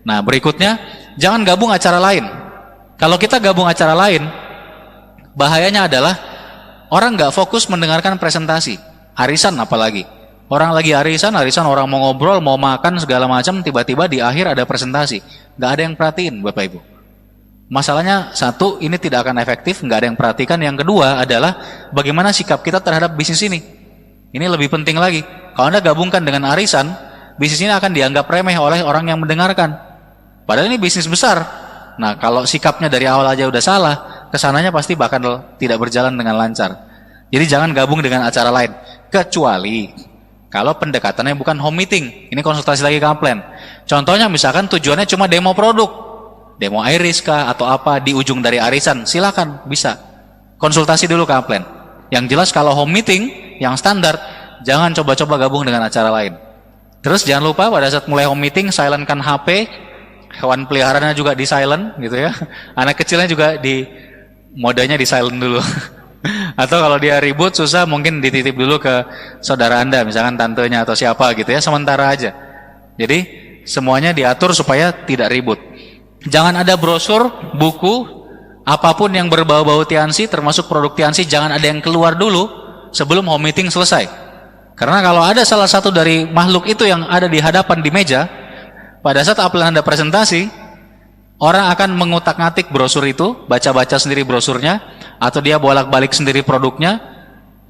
Nah berikutnya, jangan gabung acara lain. Kalau kita gabung acara lain, bahayanya adalah orang nggak fokus mendengarkan presentasi. Arisan apalagi. Orang lagi arisan orang mau ngobrol, mau makan segala macam, tiba-tiba di akhir ada presentasi. Nggak ada yang perhatiin Bapak Ibu. Masalahnya satu, ini tidak akan efektif, nggak ada yang perhatikan. Yang kedua adalah bagaimana sikap kita terhadap bisnis ini. Ini lebih penting lagi. Kalau Anda gabungkan dengan arisan, bisnis ini akan dianggap remeh oleh orang yang mendengarkan. Padahal ini bisnis besar. Nah, kalau sikapnya dari awal aja udah salah, kesananya pasti bakal tidak berjalan dengan lancar. Jadi jangan gabung dengan acara lain. Kecuali kalau pendekatannya bukan home meeting, ini konsultasi lagi ke upline. Contohnya misalkan tujuannya cuma demo produk. Demo iris kah atau apa di ujung dari arisan, silakan bisa konsultasi dulu ke upline. Yang jelas kalau home meeting yang standar, jangan coba-coba gabung dengan acara lain. Terus jangan lupa pada saat mulai home meeting silentkan HP, hewan peliharaannya juga di silent gitu ya. Anak kecilnya juga di modenya di silent dulu. Atau kalau dia ribut susah mungkin dititip dulu ke saudara Anda, misalkan tantenya atau siapa gitu ya, sementara aja. Jadi semuanya diatur supaya tidak ribut. Jangan ada brosur, buku, apapun yang berbau-bau Tianxi, termasuk produk Tianxi, jangan ada yang keluar dulu sebelum home meeting selesai. Karena kalau ada salah satu dari makhluk itu yang ada di hadapan di meja, pada saat upline Anda presentasi, orang akan mengutak-ngatik brosur itu, baca-baca sendiri brosurnya, atau dia bolak-balik sendiri produknya,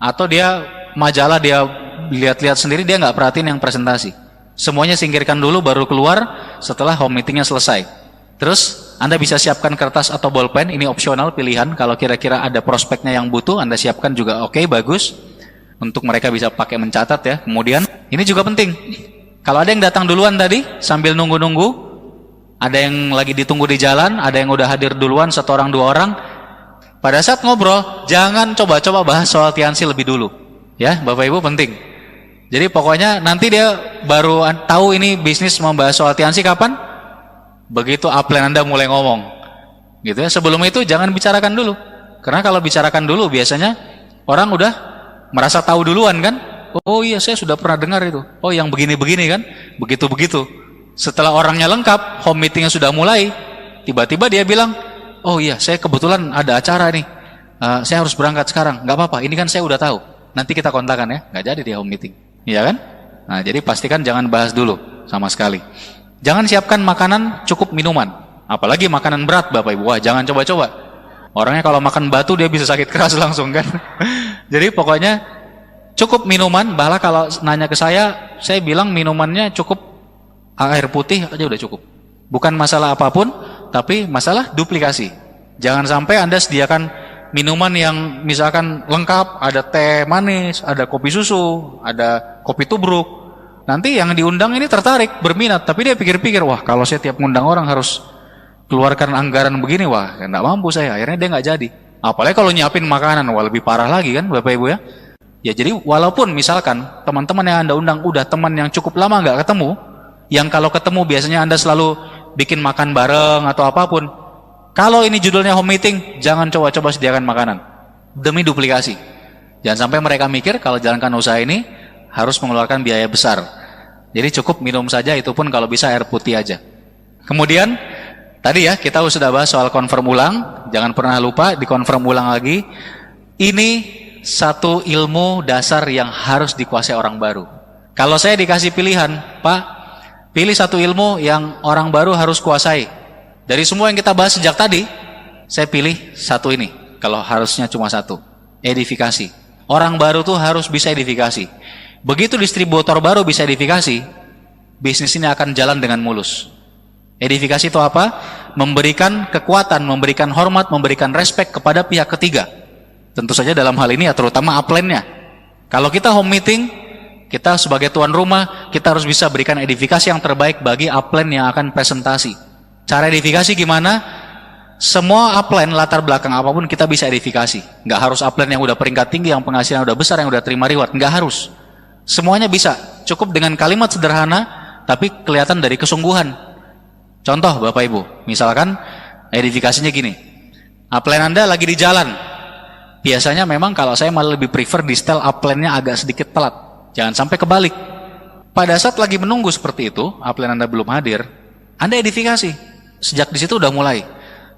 atau dia majalah dia lihat-lihat sendiri, dia nggak perhatiin yang presentasi. Semuanya singkirkan dulu baru keluar setelah home meetingnya selesai. Terus Anda bisa siapkan kertas atau bolpen, ini opsional pilihan. Kalau kira-kira ada prospeknya yang butuh, Anda siapkan juga oke, bagus. Untuk mereka bisa pakai mencatat ya. Kemudian, ini juga penting. Kalau ada yang datang duluan tadi, sambil nunggu-nunggu, ada yang lagi ditunggu di jalan, ada yang udah hadir duluan, 1 orang 2 orang. Pada saat ngobrol, jangan coba-coba bahas soal Tianxi lebih dulu. Ya, Bapak Ibu penting. Jadi pokoknya nanti dia baru tahu ini bisnis membahas soal Tianxi kapan? Begitu upline Anda mulai ngomong gitu ya. Sebelum itu jangan bicarakan dulu. Karena kalau bicarakan dulu biasanya orang udah merasa tahu duluan kan. Oh iya saya sudah pernah dengar itu. Oh yang begini-begini kan. Begitu-begitu. Setelah orangnya lengkap, home meetingnya sudah mulai, tiba-tiba dia bilang, oh iya saya kebetulan ada acara nih, saya harus berangkat sekarang. Gak apa-apa, ini kan saya udah tahu, nanti kita kontakan ya. Gak jadi dia home meeting, iya kan? Nah jadi pastikan jangan bahas dulu sama sekali. Jangan siapkan makanan, cukup minuman. Apalagi makanan berat Bapak Ibu. Wah jangan coba-coba. Orangnya kalau makan batu dia bisa sakit keras langsung kan. Jadi pokoknya cukup minuman. Bahkan kalau nanya ke saya bilang minumannya cukup air putih aja udah cukup. Bukan masalah apapun, tapi masalah duplikasi. Jangan sampai Anda sediakan minuman yang misalkan lengkap, ada teh manis, ada kopi susu, ada kopi tubruk. Nanti yang diundang ini tertarik, berminat, tapi dia pikir-pikir, wah kalau saya tiap ngundang orang harus keluarkan anggaran begini, wah nggak mampu saya. Akhirnya dia nggak jadi. Apalagi kalau nyiapin makanan, wah lebih parah lagi kan Bapak Ibu ya. Ya jadi walaupun misalkan teman-teman yang Anda undang udah teman yang cukup lama nggak ketemu, yang kalau ketemu biasanya Anda selalu bikin makan bareng atau apapun. Kalau ini judulnya home meeting, jangan coba-coba sediakan makanan. Demi duplikasi. Jangan sampai mereka mikir kalau jalankan usaha ini harus mengeluarkan biaya besar. Jadi cukup minum saja, itu pun kalau bisa air putih aja. Kemudian tadi ya kita sudah bahas soal confirm ulang. Jangan pernah lupa dikonfirm ulang lagi. Ini satu ilmu dasar yang harus dikuasai orang baru. Kalau saya dikasih pilihan, Pak, pilih satu ilmu yang orang baru harus kuasai. Dari semua yang kita bahas sejak tadi, saya pilih satu ini. Kalau harusnya cuma satu, edifikasi. Orang baru tuh harus bisa edifikasi. Begitu distributor baru bisa edifikasi, bisnis ini akan jalan dengan mulus. Edifikasi itu apa? Memberikan kekuatan, memberikan hormat, memberikan respek kepada pihak ketiga. Tentu saja dalam hal ini ya terutama upline-nya. Kalau kita home meeting, kita sebagai tuan rumah, kita harus bisa berikan edifikasi yang terbaik bagi upline yang akan presentasi. Cara edifikasi gimana? Semua upline latar belakang apapun kita bisa edifikasi. Nggak harus upline yang udah peringkat tinggi, yang penghasilan udah besar, yang udah terima reward. Nggak harus. Semuanya bisa. Cukup dengan kalimat sederhana, tapi kelihatan dari kesungguhan. Contoh Bapak Ibu, misalkan edifikasinya gini. Upline Anda lagi di jalan. Biasanya memang kalau saya malah lebih prefer di setel upline-nya agak sedikit telat. Jangan sampai kebalik. Pada saat lagi menunggu seperti itu, upline Anda belum hadir, Anda edifikasi. Sejak di situ udah mulai.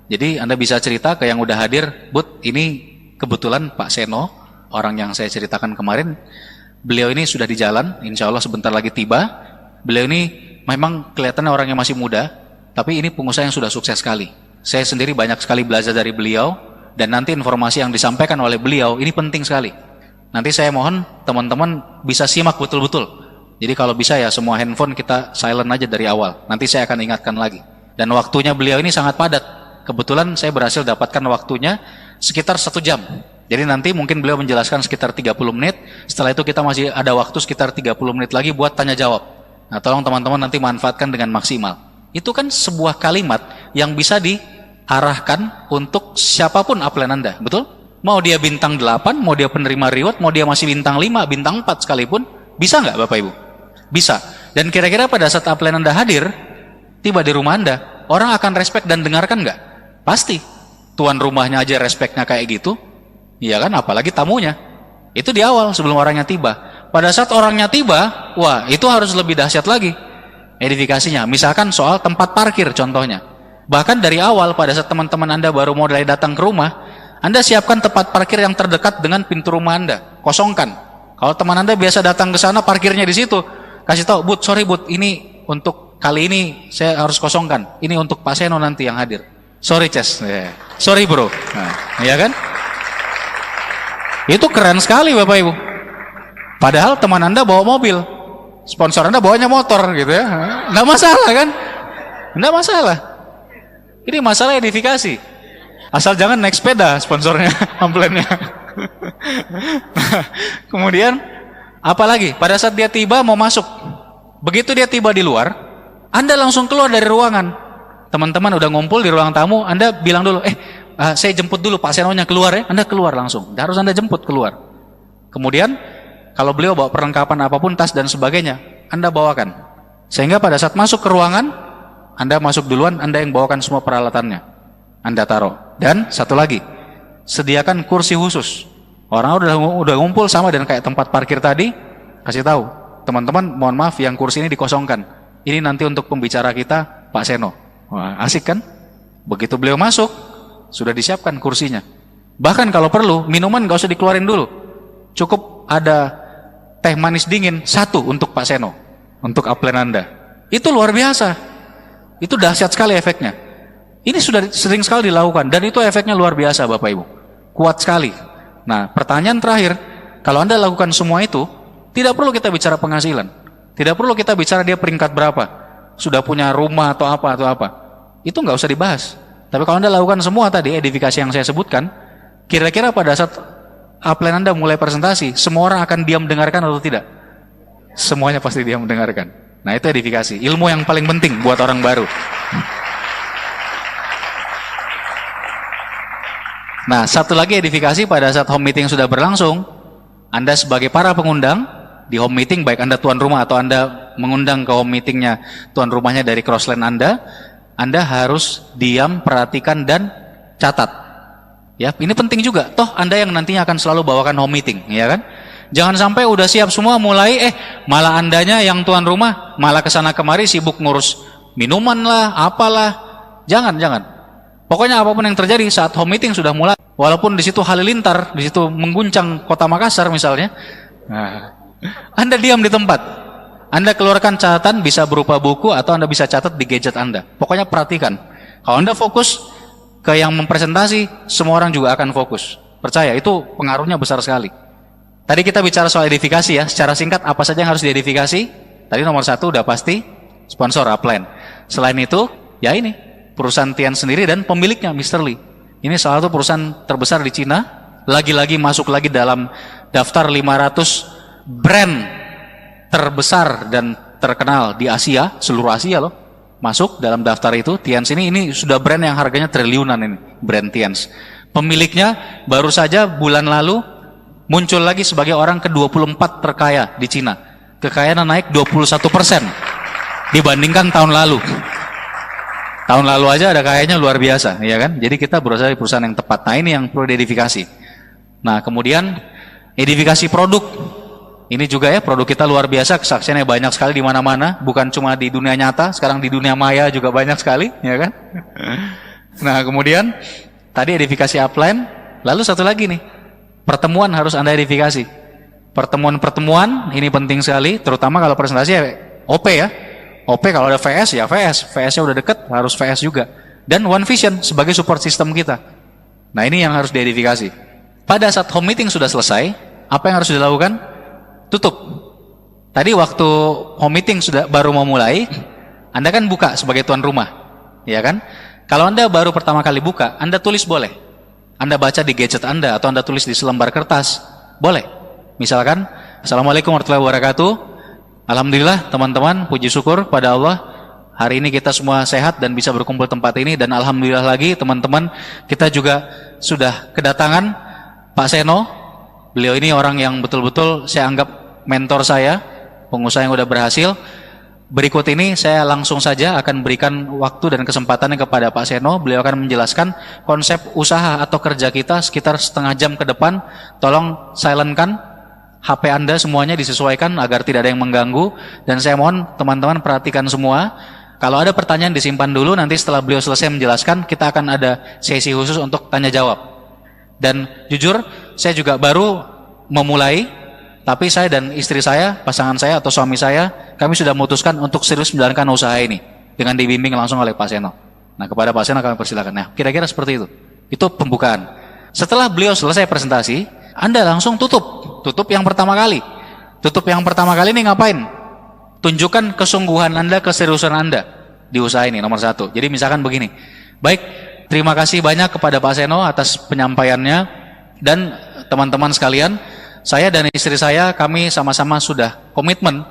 Jadi Anda bisa cerita ke yang udah hadir, Bud, ini kebetulan Pak Seno, orang yang saya ceritakan kemarin, beliau ini sudah di jalan, insya Allah sebentar lagi tiba. Beliau ini memang kelihatannya orang yang masih muda, tapi ini pengusaha yang sudah sukses sekali. Saya sendiri banyak sekali belajar dari beliau, dan nanti informasi yang disampaikan oleh beliau ini penting sekali. Nanti saya mohon teman-teman bisa simak betul-betul. Jadi kalau bisa ya semua handphone kita silent aja dari awal. Nanti saya akan ingatkan lagi. Dan waktunya beliau ini sangat padat. Kebetulan saya berhasil dapatkan waktunya sekitar 1 jam. Jadi nanti mungkin beliau menjelaskan sekitar 30 menit. Setelah itu kita masih ada waktu sekitar 30 menit lagi buat tanya jawab. Nah tolong teman-teman nanti manfaatkan dengan maksimal. Itu kan sebuah kalimat yang bisa diarahkan untuk siapapun upline Anda, betul? Mau dia bintang 8, mau dia penerima reward, mau dia masih bintang 5, bintang 4 sekalipun, bisa nggak Bapak Ibu? Bisa. Dan kira-kira pada saat upline Anda hadir, tiba di rumah Anda, orang akan respect dan dengarkan nggak? Pasti. Tuan rumahnya aja respectnya kayak gitu, iya kan? Apalagi tamunya. Itu di awal sebelum orangnya tiba. Pada saat orangnya tiba, wah itu harus lebih dahsyat lagi edifikasinya. Misalkan soal tempat parkir contohnya. Bahkan dari awal pada saat teman-teman Anda baru mulai datang ke rumah, Anda siapkan tempat parkir yang terdekat dengan pintu rumah Anda. Kosongkan. Kalau teman Anda biasa datang ke sana, parkirnya di situ. Kasih tahu, Bud, sorry Bud, ini untuk kali ini saya harus kosongkan. Ini untuk Pak Seno nanti yang hadir. Sorry Ces. Sorry bro. Nah, iya kan? Itu keren sekali Bapak Ibu. Padahal teman Anda bawa mobil. Sponsor Anda bawanya motor gitu ya. Nggak masalah kan? Nggak masalah. Ini masalah edifikasi. Asal jangan naik sepeda sponsornya, amplennya. Kemudian, apalagi pada saat dia tiba mau masuk. Begitu dia tiba di luar, Anda langsung keluar dari ruangan. Teman-teman udah ngumpul di ruang tamu, Anda bilang dulu, saya jemput dulu Pak Senonya keluar ya. Anda keluar langsung. Harus Anda jemput keluar. Kemudian, kalau beliau bawa perlengkapan apapun, tas dan sebagainya, Anda bawakan. Sehingga pada saat masuk ke ruangan, Anda masuk duluan, Anda yang bawakan semua peralatannya. Anda taruh. Dan satu lagi, sediakan kursi khusus. Orang udah ngumpul sama dan kayak tempat parkir tadi, kasih tahu, teman-teman mohon maaf yang kursi ini dikosongkan. Ini nanti untuk pembicara kita, Pak Seno. Wah, asik kan? Begitu beliau masuk, sudah disiapkan kursinya. Bahkan kalau perlu, minuman gak usah dikeluarin dulu. Cukup ada teh manis dingin 1 untuk Pak Seno, untuk upline Anda. Itu luar biasa. Itu dahsyat sekali efeknya. Ini sudah sering sekali dilakukan dan itu efeknya luar biasa Bapak Ibu. Kuat sekali. Nah, pertanyaan terakhir, kalau Anda lakukan semua itu, tidak perlu kita bicara penghasilan. Tidak perlu kita bicara dia peringkat berapa. Sudah punya rumah atau apa. Itu nggak usah dibahas. Tapi kalau Anda lakukan semua tadi edifikasi yang saya sebutkan, kira-kira pada saat upline Anda mulai presentasi, semua orang akan diam mendengarkan atau tidak? Semuanya pasti diam mendengarkan. Nah, itu edifikasi. Ilmu yang paling penting buat orang baru. Nah, satu lagi edifikasi pada saat home meeting sudah berlangsung, Anda sebagai para pengundang di home meeting, baik Anda tuan rumah atau Anda mengundang ke home meetingnya tuan rumahnya dari crossland Anda harus diam, perhatikan dan catat. Ya, ini penting juga. Toh Anda yang nantinya akan selalu bawakan home meeting, ya kan? Jangan sampai udah siap semua mulai, malah Andanya yang tuan rumah malah kesana kemari sibuk ngurus minuman lah, apalah. Jangan. Pokoknya apapun yang terjadi saat home meeting sudah mulai, walaupun di situ halilintar, di situ mengguncang kota Makassar misalnya, nah, Anda diam di tempat. Anda keluarkan catatan, bisa berupa buku atau Anda bisa catat di gadget Anda. Pokoknya perhatikan. Kalau Anda fokus ke yang mempresentasi, semua orang juga akan fokus. Percaya, itu pengaruhnya besar sekali. Tadi kita bicara soal edifikasi ya, secara singkat apa saja yang harus diedifikasi? Tadi nomor 1 udah pasti sponsor upline. Selain itu, ya ini perusahaan Tian sendiri dan pemiliknya Mr. Lee. Ini salah satu perusahaan terbesar di Cina, lagi-lagi masuk lagi dalam daftar 500 brand terbesar dan terkenal di Asia, seluruh Asia loh. Masuk dalam daftar itu. Tians ini sudah brand yang harganya triliunan ini, brand Tians. Pemiliknya baru saja bulan lalu muncul lagi sebagai orang ke-24 terkaya di Cina. Kekayaannya naik 21% dibandingkan tahun lalu. Tahun lalu aja ada kayaknya luar biasa, ya kan? Jadi kita berusaha di perusahaan yang tepat. Nah, ini yang perlu diedifikasi. Nah, kemudian edifikasi produk. Ini juga ya, produk kita luar biasa, kesaksiannya banyak sekali di mana-mana, bukan cuma di dunia nyata, sekarang di dunia maya juga banyak sekali, ya kan? Nah, kemudian tadi edifikasi upline, lalu satu lagi nih, pertemuan harus Anda edifikasi. Pertemuan-pertemuan ini penting sekali, terutama kalau presentasi ya OP ya. OP kalau ada VS ya VS, VS-nya udah deket harus VS juga. Dan One Vision sebagai support system kita. Nah, ini yang harus diedifikasi. Pada saat home meeting sudah selesai, apa yang harus dilakukan? Tutup. Tadi waktu home meeting sudah baru mau mulai, Anda kan buka sebagai tuan rumah, ya kan? Kalau Anda baru pertama kali buka, Anda tulis boleh. Anda baca di gadget Anda atau Anda tulis di selembar kertas, boleh. Misalkan, Assalamualaikum warahmatullahi wabarakatuh. Alhamdulillah teman-teman, puji syukur pada Allah, hari ini kita semua sehat dan bisa berkumpul tempat ini. Dan alhamdulillah lagi teman-teman, kita juga sudah kedatangan Pak Seno. Beliau ini orang yang betul-betul saya anggap mentor saya, pengusaha yang udah berhasil. Berikut ini saya langsung saja akan berikan waktu dan kesempatannya kepada Pak Seno. Beliau akan menjelaskan konsep usaha atau kerja kita sekitar setengah jam ke depan. Tolong silentkan HP Anda, semuanya disesuaikan agar tidak ada yang mengganggu. Dan saya mohon teman-teman perhatikan semua. Kalau ada pertanyaan disimpan dulu, nanti setelah beliau selesai menjelaskan, kita akan ada sesi khusus untuk tanya jawab. Dan jujur, saya juga baru memulai, tapi saya dan istri saya, pasangan saya atau suami saya, kami sudah memutuskan untuk serius menjalankan usaha ini dengan dibimbing langsung oleh Pak Seno. Nah, kepada Pak Seno kami persilakan. Nah, kira-kira seperti itu. Itu pembukaan. Setelah beliau selesai presentasi, Anda langsung tutup yang pertama kali. Tutup yang pertama kali ini ngapain? Tunjukkan kesungguhan Anda, keseriusan Anda di usaha ini, nomor satu. Jadi misalkan begini, baik, terima kasih banyak kepada Pak Seno atas penyampaiannya. Dan teman-teman sekalian, saya dan istri saya, kami sama-sama sudah komitmen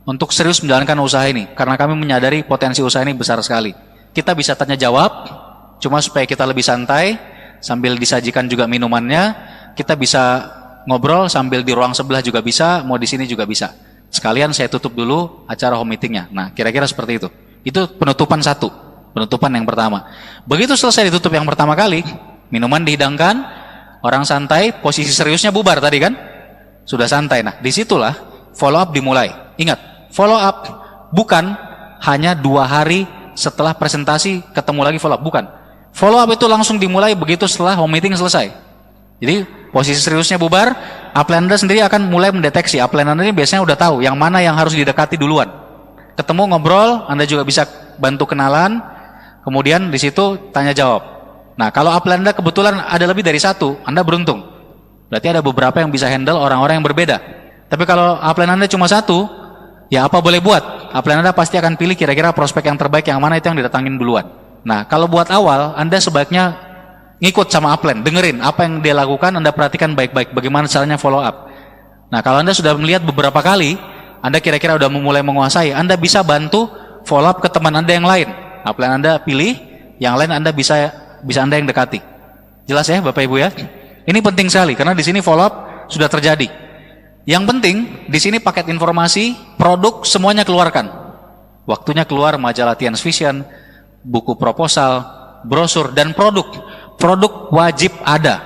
untuk serius menjalankan usaha ini. Karena kami menyadari potensi usaha ini besar sekali. Kita bisa tanya jawab, cuma supaya kita lebih santai, sambil disajikan juga minumannya. Kita bisa ngobrol sambil di ruang sebelah juga bisa, mau di sini juga bisa. Sekalian saya tutup dulu acara home meetingnya. Nah, kira-kira seperti itu. Itu penutupan satu, penutupan yang pertama. Begitu selesai ditutup yang pertama kali, minuman dihidangkan, orang santai, posisi seriusnya bubar tadi kan? Sudah santai. Nah, disitulah follow up dimulai. Ingat, follow up bukan hanya 2 hari setelah presentasi ketemu lagi follow up, bukan. Follow up itu langsung dimulai begitu setelah home meeting selesai. Jadi posisi seriusnya bubar, upline Anda sendiri akan mulai mendeteksi. Upline Anda ini biasanya udah tahu yang mana yang harus didekati duluan. Ketemu ngobrol, Anda juga bisa bantu kenalan, kemudian di situ tanya jawab. Nah, kalau upline Anda kebetulan ada lebih dari satu, Anda beruntung. Berarti ada beberapa yang bisa handle orang-orang yang berbeda. Tapi kalau upline Anda cuma satu, ya apa boleh buat? Upline Anda pasti akan pilih kira-kira prospek yang terbaik yang mana itu yang didatangin duluan. Nah, kalau buat awal, Anda sebaiknya ngikut sama upline, dengerin apa yang dia lakukan, Anda perhatikan baik-baik bagaimana caranya follow up. Nah, kalau Anda sudah melihat beberapa kali, Anda kira-kira udah mulai menguasai, Anda bisa bantu follow up ke teman Anda yang lain. Upline Anda pilih, yang lain Anda bisa Anda yang dekati. Jelas ya Bapak Ibu ya? Ini penting sekali karena di sini follow up sudah terjadi. Yang penting di sini paket informasi, produk semuanya keluarkan. Waktunya keluar majalah Tian's Vision, buku proposal, brosur dan produk. Produk wajib ada.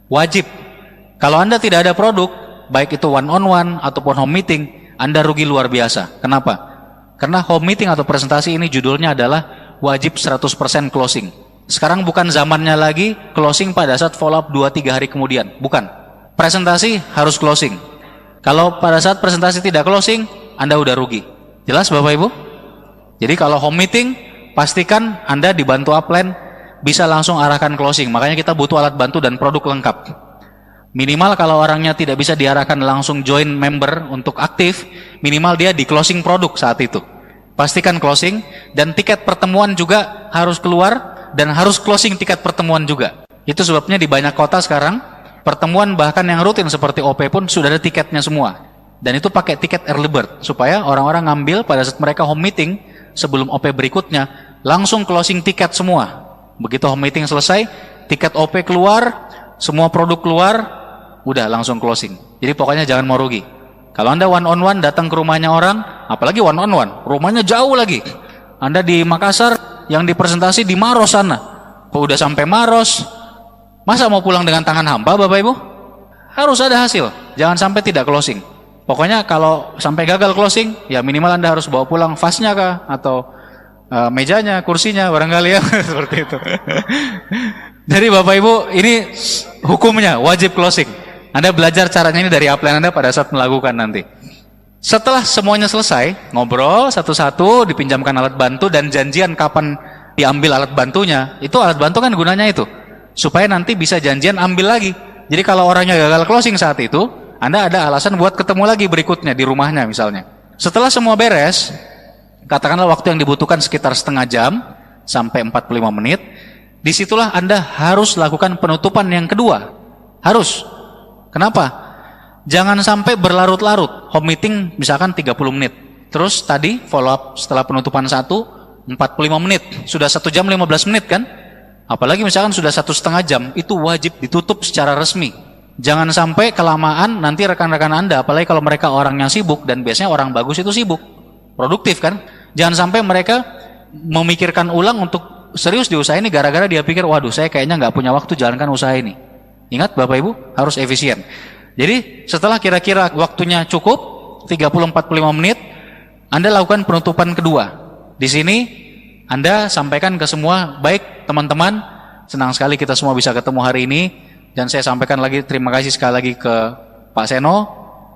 Wajib. Kalau Anda tidak ada produk, baik itu one on one ataupun home meeting, Anda rugi luar biasa. Kenapa? Karena home meeting atau presentasi ini judulnya adalah wajib 100% closing. Sekarang bukan zamannya lagi closing pada saat follow up 2-3 hari kemudian. Bukan. Presentasi harus closing. Kalau pada saat presentasi tidak closing, Anda udah rugi. Jelas Bapak Ibu? Jadi kalau home meeting, pastikan Anda dibantu upline bisa langsung arahkan closing. Makanya kita butuh alat bantu dan produk lengkap. Minimal kalau orangnya tidak bisa diarahkan langsung join member untuk aktif, minimal dia di closing produk saat itu. Pastikan closing, dan tiket pertemuan juga harus keluar, dan harus closing tiket pertemuan juga. Itu sebabnya di banyak kota sekarang, pertemuan bahkan yang rutin seperti OP pun sudah ada tiketnya semua. Dan itu pakai tiket early bird, supaya orang-orang ngambil pada saat mereka home meeting, sebelum OP berikutnya, langsung closing tiket semua. Begitu home meeting selesai, tiket OP keluar, semua produk keluar, udah langsung closing. Jadi pokoknya jangan mau rugi. Kalau Anda one on one datang ke rumahnya orang, apalagi one on one, rumahnya jauh lagi. Anda di Makassar, yang dipresentasi di Maros sana. Udah sampai Maros, masa mau pulang dengan tangan hampa Bapak Ibu? Harus ada hasil, jangan sampai tidak closing. Pokoknya kalau sampai gagal closing, ya minimal Anda harus bawa pulang vasnya kah, atau mejanya, kursinya, barangkali ya, seperti itu. Jadi Bapak Ibu, ini hukumnya, wajib closing. Anda belajar caranya ini dari upline Anda pada saat melakukan nanti. Setelah semuanya selesai, ngobrol satu-satu, dipinjamkan alat bantu, dan janjian kapan diambil alat bantunya. Itu alat bantu kan gunanya itu, supaya nanti bisa janjian ambil lagi. Jadi kalau orangnya gagal closing saat itu, Anda ada alasan buat ketemu lagi berikutnya di rumahnya misalnya. Setelah semua beres, katakanlah waktu yang dibutuhkan sekitar setengah jam sampai 45 menit, disitulah Anda harus lakukan penutupan yang kedua. Harus. Kenapa? Jangan sampai berlarut-larut. Home meeting misalkan 30 menit. Terus tadi follow up setelah penutupan 45 menit. Sudah 1 jam 15 menit kan? Apalagi misalkan sudah 1,5 jam, itu wajib ditutup secara resmi. Jangan sampai kelamaan nanti rekan-rekan Anda, apalagi kalau mereka orangnya sibuk, dan biasanya orang bagus itu sibuk, produktif kan? Jangan sampai mereka memikirkan ulang untuk serius di usaha ini gara-gara dia pikir, waduh saya kayaknya nggak punya waktu jalankan usaha ini. Ingat Bapak Ibu, harus efisien. Jadi setelah kira-kira waktunya cukup, 30-45 menit, Anda lakukan penutupan kedua. Di sini Anda sampaikan ke semua, baik teman-teman, senang sekali kita semua bisa ketemu hari ini, dan saya sampaikan lagi terima kasih sekali lagi ke Pak Seno,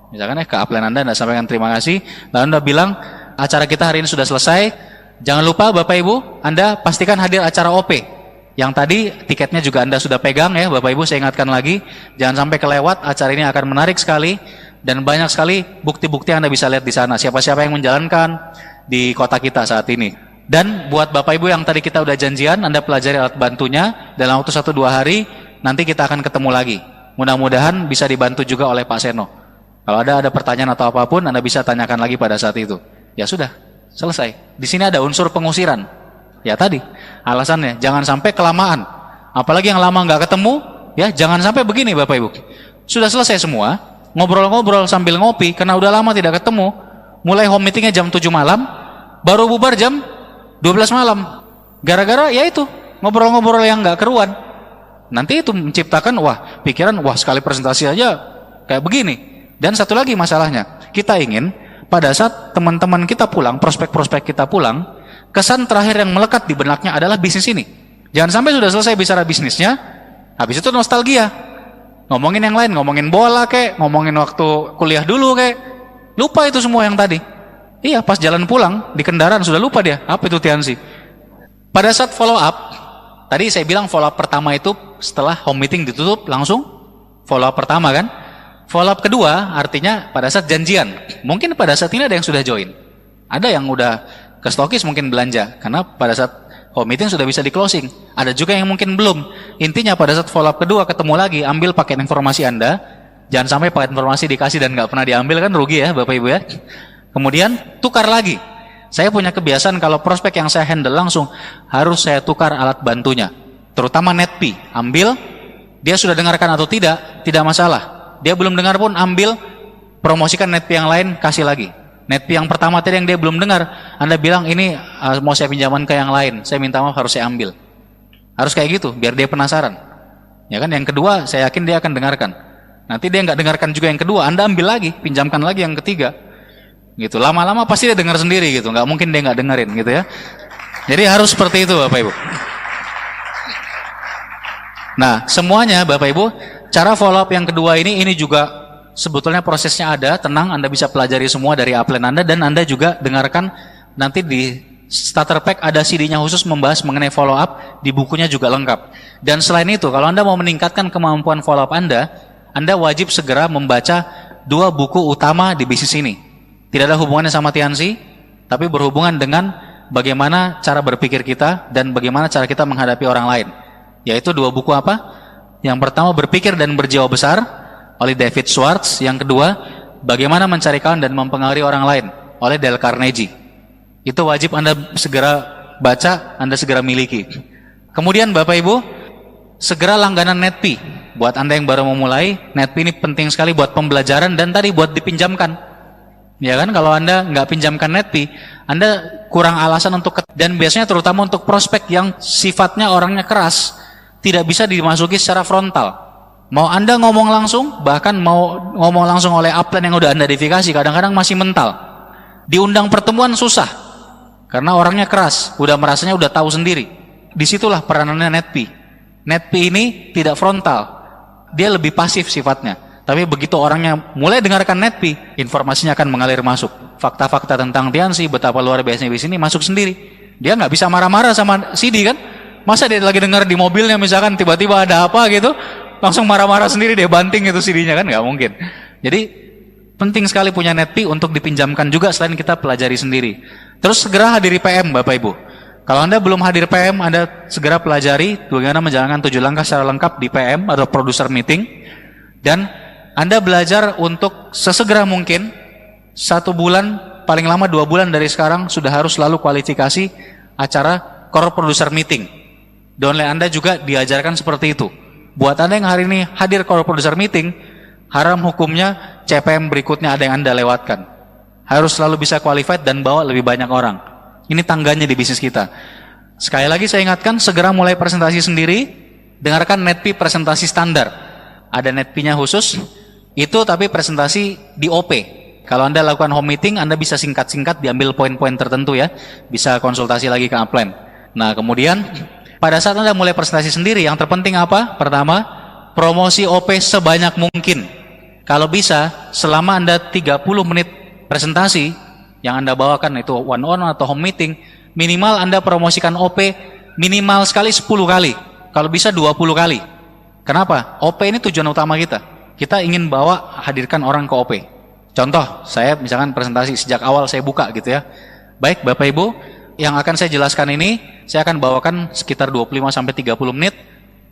misalkan ke upline Anda sampaikan terima kasih, lalu Anda bilang acara kita hari ini sudah selesai, jangan lupa Bapak Ibu, Anda pastikan hadir acara OP, yang tadi tiketnya juga Anda sudah pegang ya Bapak Ibu, saya ingatkan lagi, jangan sampai kelewat, acara ini akan menarik sekali, dan banyak sekali bukti-bukti Anda bisa lihat di sana, siapa-siapa yang menjalankan di kota kita saat ini. Dan buat Bapak Ibu yang tadi kita udah janjian, Anda pelajari alat bantunya, dalam waktu 1-2 hari, nanti kita akan ketemu lagi. Mudah-mudahan bisa dibantu juga oleh Pak Seno. Kalau ada pertanyaan atau apapun, Anda bisa tanyakan lagi pada saat itu. Ya sudah, selesai. Di sini ada unsur pengusiran. Ya tadi, alasannya, jangan sampai kelamaan. Apalagi yang lama nggak ketemu, ya jangan sampai begini Bapak Ibu. Sudah selesai semua, ngobrol-ngobrol sambil ngopi, karena udah lama tidak ketemu, mulai home meetingnya jam 7 malam, baru bubar jam 12 malam, gara-gara ya itu ngobrol-ngobrol yang nggak keruan. Nanti itu menciptakan pikiran sekali presentasi aja kayak begini. Dan satu lagi masalahnya, kita ingin pada saat teman-teman kita pulang, prospek-prospek kita pulang, kesan terakhir yang melekat di benaknya adalah bisnis ini. Jangan sampai sudah selesai bicara bisnisnya, habis itu nostalgia, ngomongin yang lain, ngomongin bola kek, ngomongin waktu kuliah dulu kek, lupa itu semua yang tadi. Iya, pas jalan pulang, di kendaraan sudah lupa dia. Apa itu Tiansi? Pada saat follow up, tadi saya bilang follow up pertama itu setelah home meeting ditutup, langsung follow up pertama kan? Follow up kedua artinya pada saat janjian. Mungkin pada saat ini ada yang sudah join. Ada yang udah ke stokis mungkin belanja. Karena pada saat home meeting sudah bisa di closing. Ada juga yang mungkin belum. Intinya pada saat follow up kedua ketemu lagi, ambil paket informasi Anda. Jangan sampai paket informasi dikasih dan nggak pernah diambil, kan rugi ya Bapak Ibu ya. Kemudian tukar lagi. Saya punya kebiasaan kalau prospek yang saya handle langsung harus saya tukar alat bantunya. Terutama NetP. Ambil, dia sudah dengarkan atau tidak masalah. Dia belum dengar pun ambil, promosikan NetP yang lain, kasih lagi. NetP yang pertama tadi yang dia belum dengar, Anda bilang ini mau saya pinjaman ke yang lain, saya minta maaf harus saya ambil. Harus kayak gitu, biar dia penasaran. Ya kan, yang kedua saya yakin dia akan dengarkan. Nanti dia nggak dengarkan juga yang kedua, Anda ambil lagi, pinjamkan lagi yang ketiga. Gitu, lama-lama pasti dia dengar sendiri gitu, nggak mungkin dia nggak dengerin gitu ya. Jadi harus seperti itu Bapak Ibu. Nah semuanya Bapak Ibu, cara follow up yang kedua ini juga sebetulnya prosesnya ada, tenang, Anda bisa pelajari semua dari upline Anda, dan Anda juga dengarkan nanti di starter pack ada CD-nya khusus membahas mengenai follow up, di bukunya juga lengkap. Dan selain itu, kalau Anda mau meningkatkan kemampuan follow up Anda wajib segera membaca 2 buku utama di bisnis ini. Tidak ada hubungannya sama Tiansi, tapi berhubungan dengan bagaimana cara berpikir kita dan bagaimana cara kita menghadapi orang lain. Yaitu 2 buku apa? Yang pertama, Berpikir dan Berjiwa Besar oleh David Schwartz. Yang kedua, Bagaimana Mencari Kawan dan Mempengaruhi Orang Lain oleh Dale Carnegie. Itu wajib Anda segera baca, Anda segera miliki. Kemudian Bapak Ibu, segera langganan NetP. Buat Anda yang baru memulai, NetP ini penting sekali buat pembelajaran dan tadi buat dipinjamkan. Ya kan, kalau Anda nggak pinjamkan netpi, Anda kurang alasan untuk dan biasanya terutama untuk prospek yang sifatnya orangnya keras, tidak bisa dimasuki secara frontal. Mau Anda ngomong langsung, bahkan mau ngomong langsung oleh upline yang udah Anda identifikasi, kadang-kadang masih mental. Diundang pertemuan susah, karena orangnya keras, udah merasanya udah tahu sendiri. Disitulah peranannya netpi. Netpi ini tidak frontal, dia lebih pasif sifatnya. Tapi begitu orangnya mulai dengarkan netpi, informasinya akan mengalir masuk. Fakta-fakta tentang Tianxi, betapa luar biasanya di sini masuk sendiri. Dia nggak bisa marah-marah sama CD kan? Masa dia lagi dengar di mobilnya misalkan tiba-tiba ada apa gitu, langsung marah-marah sendiri, dia banting itu CD-nya kan? Nggak mungkin. Jadi penting sekali punya netpi untuk dipinjamkan juga selain kita pelajari sendiri. Terus segera hadiri PM Bapak Ibu. Kalau Anda belum hadir PM, Anda segera pelajari bagaimana menjalankan 7 langkah secara lengkap di PM atau producer meeting. Dan Anda belajar untuk sesegera mungkin 1 bulan, paling lama 2 bulan dari sekarang sudah harus selalu kualifikasi acara core producer meeting. Dan oleh Anda juga diajarkan seperti itu. Buat Anda yang hari ini hadir core producer meeting, haram hukumnya CPM berikutnya ada yang Anda lewatkan. Harus selalu bisa qualified dan bawa lebih banyak orang. Ini tangganya di bisnis kita. Sekali lagi saya ingatkan, segera mulai presentasi sendiri, dengarkan netpi presentasi standar. Ada netpinya khusus, itu tapi presentasi di OP. Kalau Anda lakukan home meeting, Anda bisa singkat-singkat diambil poin-poin tertentu ya. Bisa konsultasi lagi ke upline. Nah kemudian, pada saat Anda mulai presentasi sendiri, yang terpenting apa? Pertama, promosi OP sebanyak mungkin. Kalau bisa, selama Anda 30 menit presentasi, yang Anda bawakan itu one on atau home meeting, minimal Anda promosikan OP minimal sekali 10 kali. Kalau bisa 20 kali. Kenapa? OP ini tujuan utama kita. Kita ingin bawa, hadirkan orang ke OP. Contoh, saya misalkan presentasi sejak awal saya buka gitu ya. Baik Bapak Ibu, yang akan saya jelaskan ini, saya akan bawakan sekitar 25-30 menit,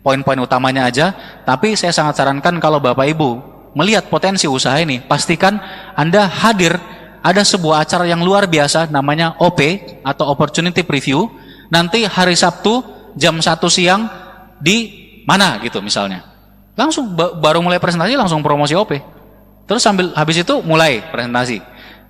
poin-poin utamanya aja. Tapi saya sangat sarankan kalau Bapak Ibu melihat potensi usaha ini, pastikan Anda hadir. Ada sebuah acara yang luar biasa namanya OP atau Opportunity Preview. Nanti hari Sabtu jam 1 siang di mana gitu misalnya. Langsung baru mulai presentasi langsung promosi OP. Terus sambil habis itu mulai presentasi.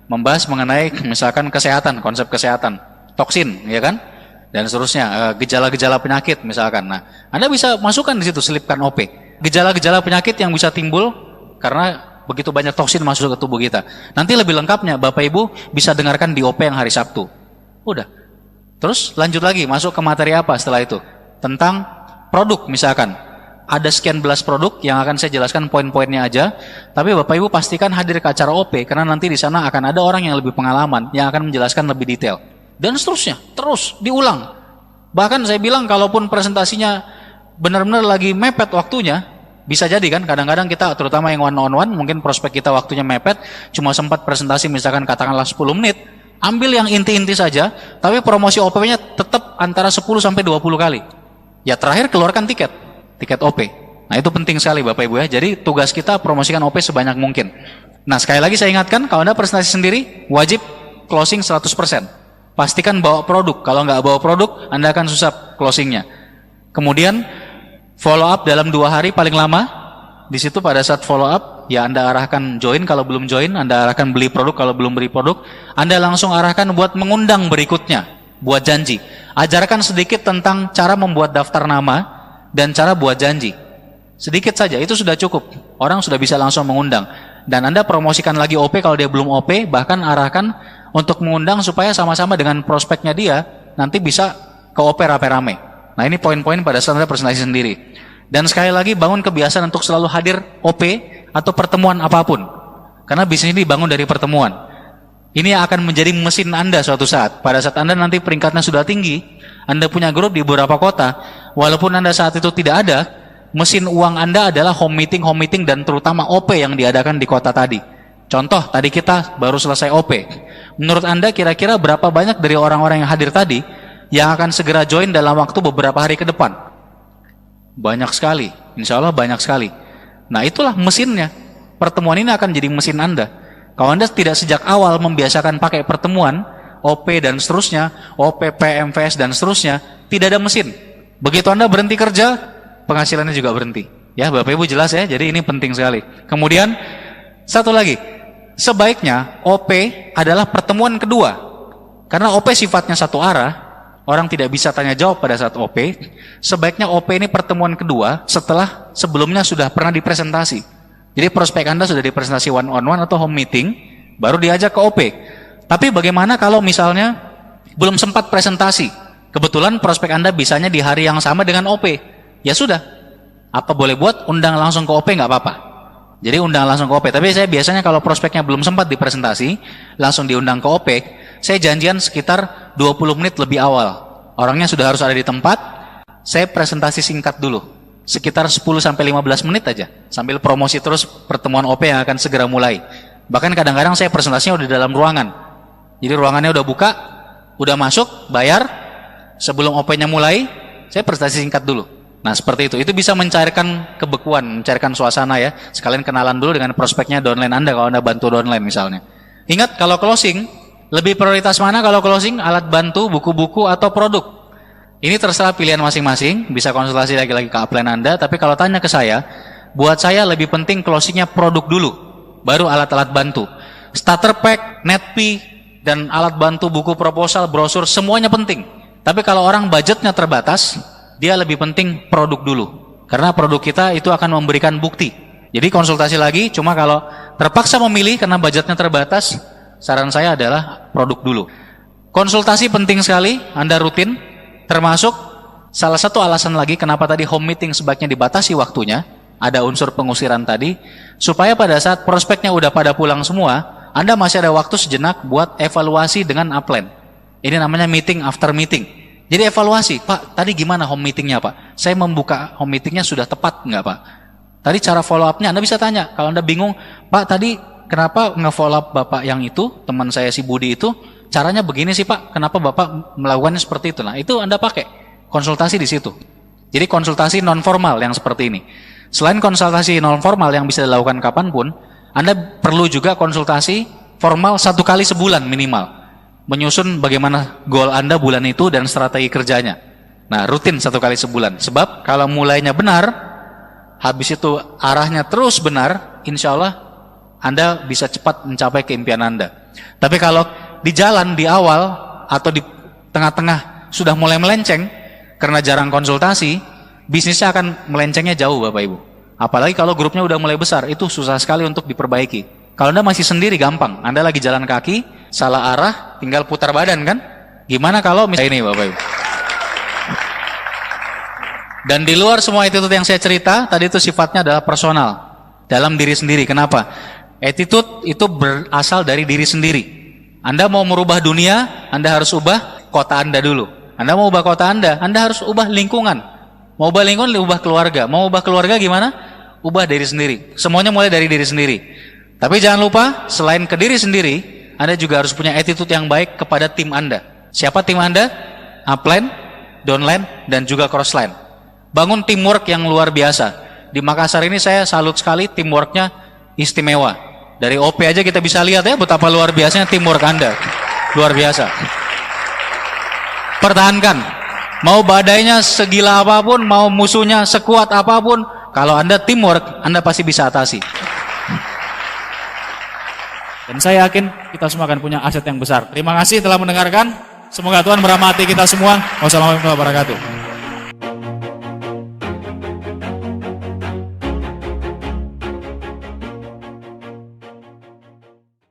Membahas mengenai misalkan kesehatan, konsep kesehatan, toksin ya kan? Dan seterusnya, gejala-gejala penyakit misalkan. Nah, Anda bisa masukkan di situ, selipkan OP. Gejala-gejala penyakit yang bisa timbul karena begitu banyak toksin masuk ke tubuh kita. Nanti lebih lengkapnya Bapak Ibu bisa dengarkan di OP yang hari Sabtu. Udah. Terus lanjut lagi, masuk ke materi apa setelah itu? Tentang produk misalkan. Ada sekian belas produk yang akan saya jelaskan poin-poinnya aja. Tapi Bapak Ibu pastikan hadir ke acara OP karena nanti di sana akan ada orang yang lebih pengalaman yang akan menjelaskan lebih detail. Dan seterusnya, terus diulang. Bahkan saya bilang kalaupun presentasinya benar-benar lagi mepet waktunya, bisa jadi kan, kadang-kadang kita terutama yang one on one, mungkin prospek kita waktunya mepet, cuma sempat presentasi misalkan katakanlah 10 menit, ambil yang inti-inti saja, tapi promosi OP-nya tetap antara 10-20 kali. Ya terakhir keluarkan tiket OP. Nah itu penting sekali Bapak Ibu ya, jadi tugas kita promosikan OP sebanyak mungkin. Nah sekali lagi saya ingatkan, kalau Anda presentasi sendiri, wajib closing 100%. Pastikan bawa produk, kalau nggak bawa produk, Anda akan susah closingnya. Kemudian, follow up dalam 2 hari paling lama. Di situ pada saat follow up, ya Anda arahkan join kalau belum join, Anda arahkan beli produk kalau belum beli produk, Anda langsung arahkan buat mengundang berikutnya, buat janji. Ajarkan sedikit tentang cara membuat daftar nama dan cara buat janji. Sedikit saja, itu sudah cukup. Orang sudah bisa langsung mengundang. Dan Anda promosikan lagi OP kalau dia belum OP, bahkan arahkan untuk mengundang supaya sama-sama dengan prospeknya dia nanti bisa ke OP rame-rame. Nah ini poin-poin pada saat Anda presentasi sendiri. Dan sekali lagi bangun kebiasaan untuk selalu hadir OP atau pertemuan apapun. Karena bisnis ini dibangun dari pertemuan. Ini akan menjadi mesin Anda suatu saat. Pada saat Anda nanti peringkatnya sudah tinggi, Anda punya grup di beberapa kota, walaupun Anda saat itu tidak ada, mesin uang Anda adalah home meeting dan terutama OP yang diadakan di kota tadi. Contoh, tadi kita baru selesai OP. Menurut Anda kira-kira berapa banyak dari orang-orang yang hadir tadi yang akan segera join dalam waktu beberapa hari ke depan? Banyak sekali, insya Allah banyak sekali. Nah itulah mesinnya. Pertemuan ini akan jadi mesin Anda. Kalau Anda tidak sejak awal membiasakan pakai pertemuan, OP dan seterusnya, OPP, MVS dan seterusnya, tidak ada mesin. Begitu Anda berhenti kerja, penghasilannya juga berhenti. Ya Bapak Ibu jelas ya, jadi ini penting sekali. Kemudian, satu lagi, sebaiknya OP adalah pertemuan kedua. Karena OP sifatnya satu arah, orang tidak bisa tanya jawab pada saat OP. Sebaiknya OP ini pertemuan kedua setelah sebelumnya sudah pernah dipresentasi. Jadi prospek Anda sudah dipresentasi one on one atau home meeting, baru diajak ke OP. Tapi bagaimana kalau misalnya belum sempat presentasi? Kebetulan prospek Anda bisanya di hari yang sama dengan OP. Ya sudah, apa boleh buat, undang langsung ke OP nggak apa-apa. Jadi undang langsung ke OP. Tapi saya biasanya kalau prospeknya belum sempat dipresentasi, langsung diundang ke OP, saya janjian sekitar 20 menit lebih awal. Orangnya sudah harus ada di tempat, saya presentasi singkat dulu. Sekitar 10-15 menit aja, sambil promosi terus pertemuan OP yang akan segera mulai. Bahkan kadang-kadang saya presentasinya udah di dalam ruangan. Jadi ruangannya udah buka, udah masuk, bayar. Sebelum OP-nya mulai, saya presentasi singkat dulu. Nah seperti itu bisa mencairkan kebekuan, mencairkan suasana ya. Sekalian kenalan dulu dengan prospeknya downline Anda kalau Anda bantu downline misalnya. Ingat kalau closing, lebih prioritas mana kalau closing? Alat bantu, buku-buku, atau produk? Ini terserah pilihan masing-masing, bisa konsultasi lagi-lagi ke upline Anda, tapi kalau tanya ke saya, buat saya lebih penting closingnya produk dulu, baru alat-alat bantu. Starter pack, netp, dan alat bantu, buku proposal, brosur, semuanya penting. Tapi kalau orang budgetnya terbatas, dia lebih penting produk dulu. Karena produk kita itu akan memberikan bukti. Jadi konsultasi lagi, cuma kalau terpaksa memilih karena budgetnya terbatas, saran saya adalah produk dulu. Konsultasi penting sekali, Anda rutin. Termasuk salah satu alasan lagi kenapa tadi home meeting sebaiknya dibatasi waktunya, ada unsur pengusiran tadi, supaya pada saat prospeknya udah pada pulang semua, Anda masih ada waktu sejenak buat evaluasi dengan upline. Ini namanya meeting after meeting. Jadi evaluasi, Pak, tadi gimana home meetingnya Pak? Saya membuka home meetingnya sudah tepat nggak Pak? Tadi cara follow up-nya Anda bisa tanya, kalau Anda bingung, Pak tadi kenapa nge-follow up Bapak yang itu, teman saya si Budi itu, caranya begini sih Pak, kenapa Bapak melakukannya seperti itu? Nah, itu Anda pakai konsultasi di situ. Jadi konsultasi non formal yang seperti ini. Selain konsultasi non formal yang bisa dilakukan kapanpun, Anda perlu juga konsultasi formal 1 kali sebulan minimal. Menyusun bagaimana goal Anda bulan itu dan strategi kerjanya. Nah, rutin 1 kali sebulan. Sebab kalau mulainya benar, habis itu arahnya terus benar, insya Allah Anda bisa cepat mencapai keimpian Anda. Tapi kalau di jalan, di awal, atau di tengah-tengah sudah mulai melenceng, karena jarang konsultasi, bisnisnya akan melencengnya jauh Bapak Ibu. Apalagi kalau grupnya udah mulai besar, itu susah sekali untuk diperbaiki. Kalau Anda masih sendiri gampang, Anda lagi jalan kaki, salah arah, tinggal putar badan kan? Gimana kalau misalnya ini Bapak Ibu? Dan di luar semua attitude yang saya cerita, tadi itu sifatnya adalah personal, dalam diri sendiri. Kenapa? Attitude itu berasal dari diri sendiri. Anda mau merubah dunia, Anda harus ubah kota Anda dulu. Anda mau ubah kota Anda harus ubah lingkungan. Mau ubah lingkungan, ubah keluarga. Mau ubah keluarga gimana? Ubah diri sendiri. Semuanya mulai dari diri sendiri. Tapi jangan lupa, selain ke diri sendiri, Anda juga harus punya attitude yang baik kepada tim Anda. Siapa tim Anda? Upline, downline, dan juga crossline. Bangun teamwork yang luar biasa. Di Makassar ini saya salut sekali, teamworknya istimewa. Dari OP aja kita bisa lihat ya betapa luar biasanya teamwork Anda. Luar biasa. Pertahankan. Mau badainya segila apapun, mau musuhnya sekuat apapun, kalau Anda teamwork, Anda pasti bisa atasi. Dan saya yakin kita semua akan punya aset yang besar. Terima kasih telah mendengarkan. Semoga Tuhan merahmati kita semua. Wassalamualaikum warahmatullahi wabarakatuh.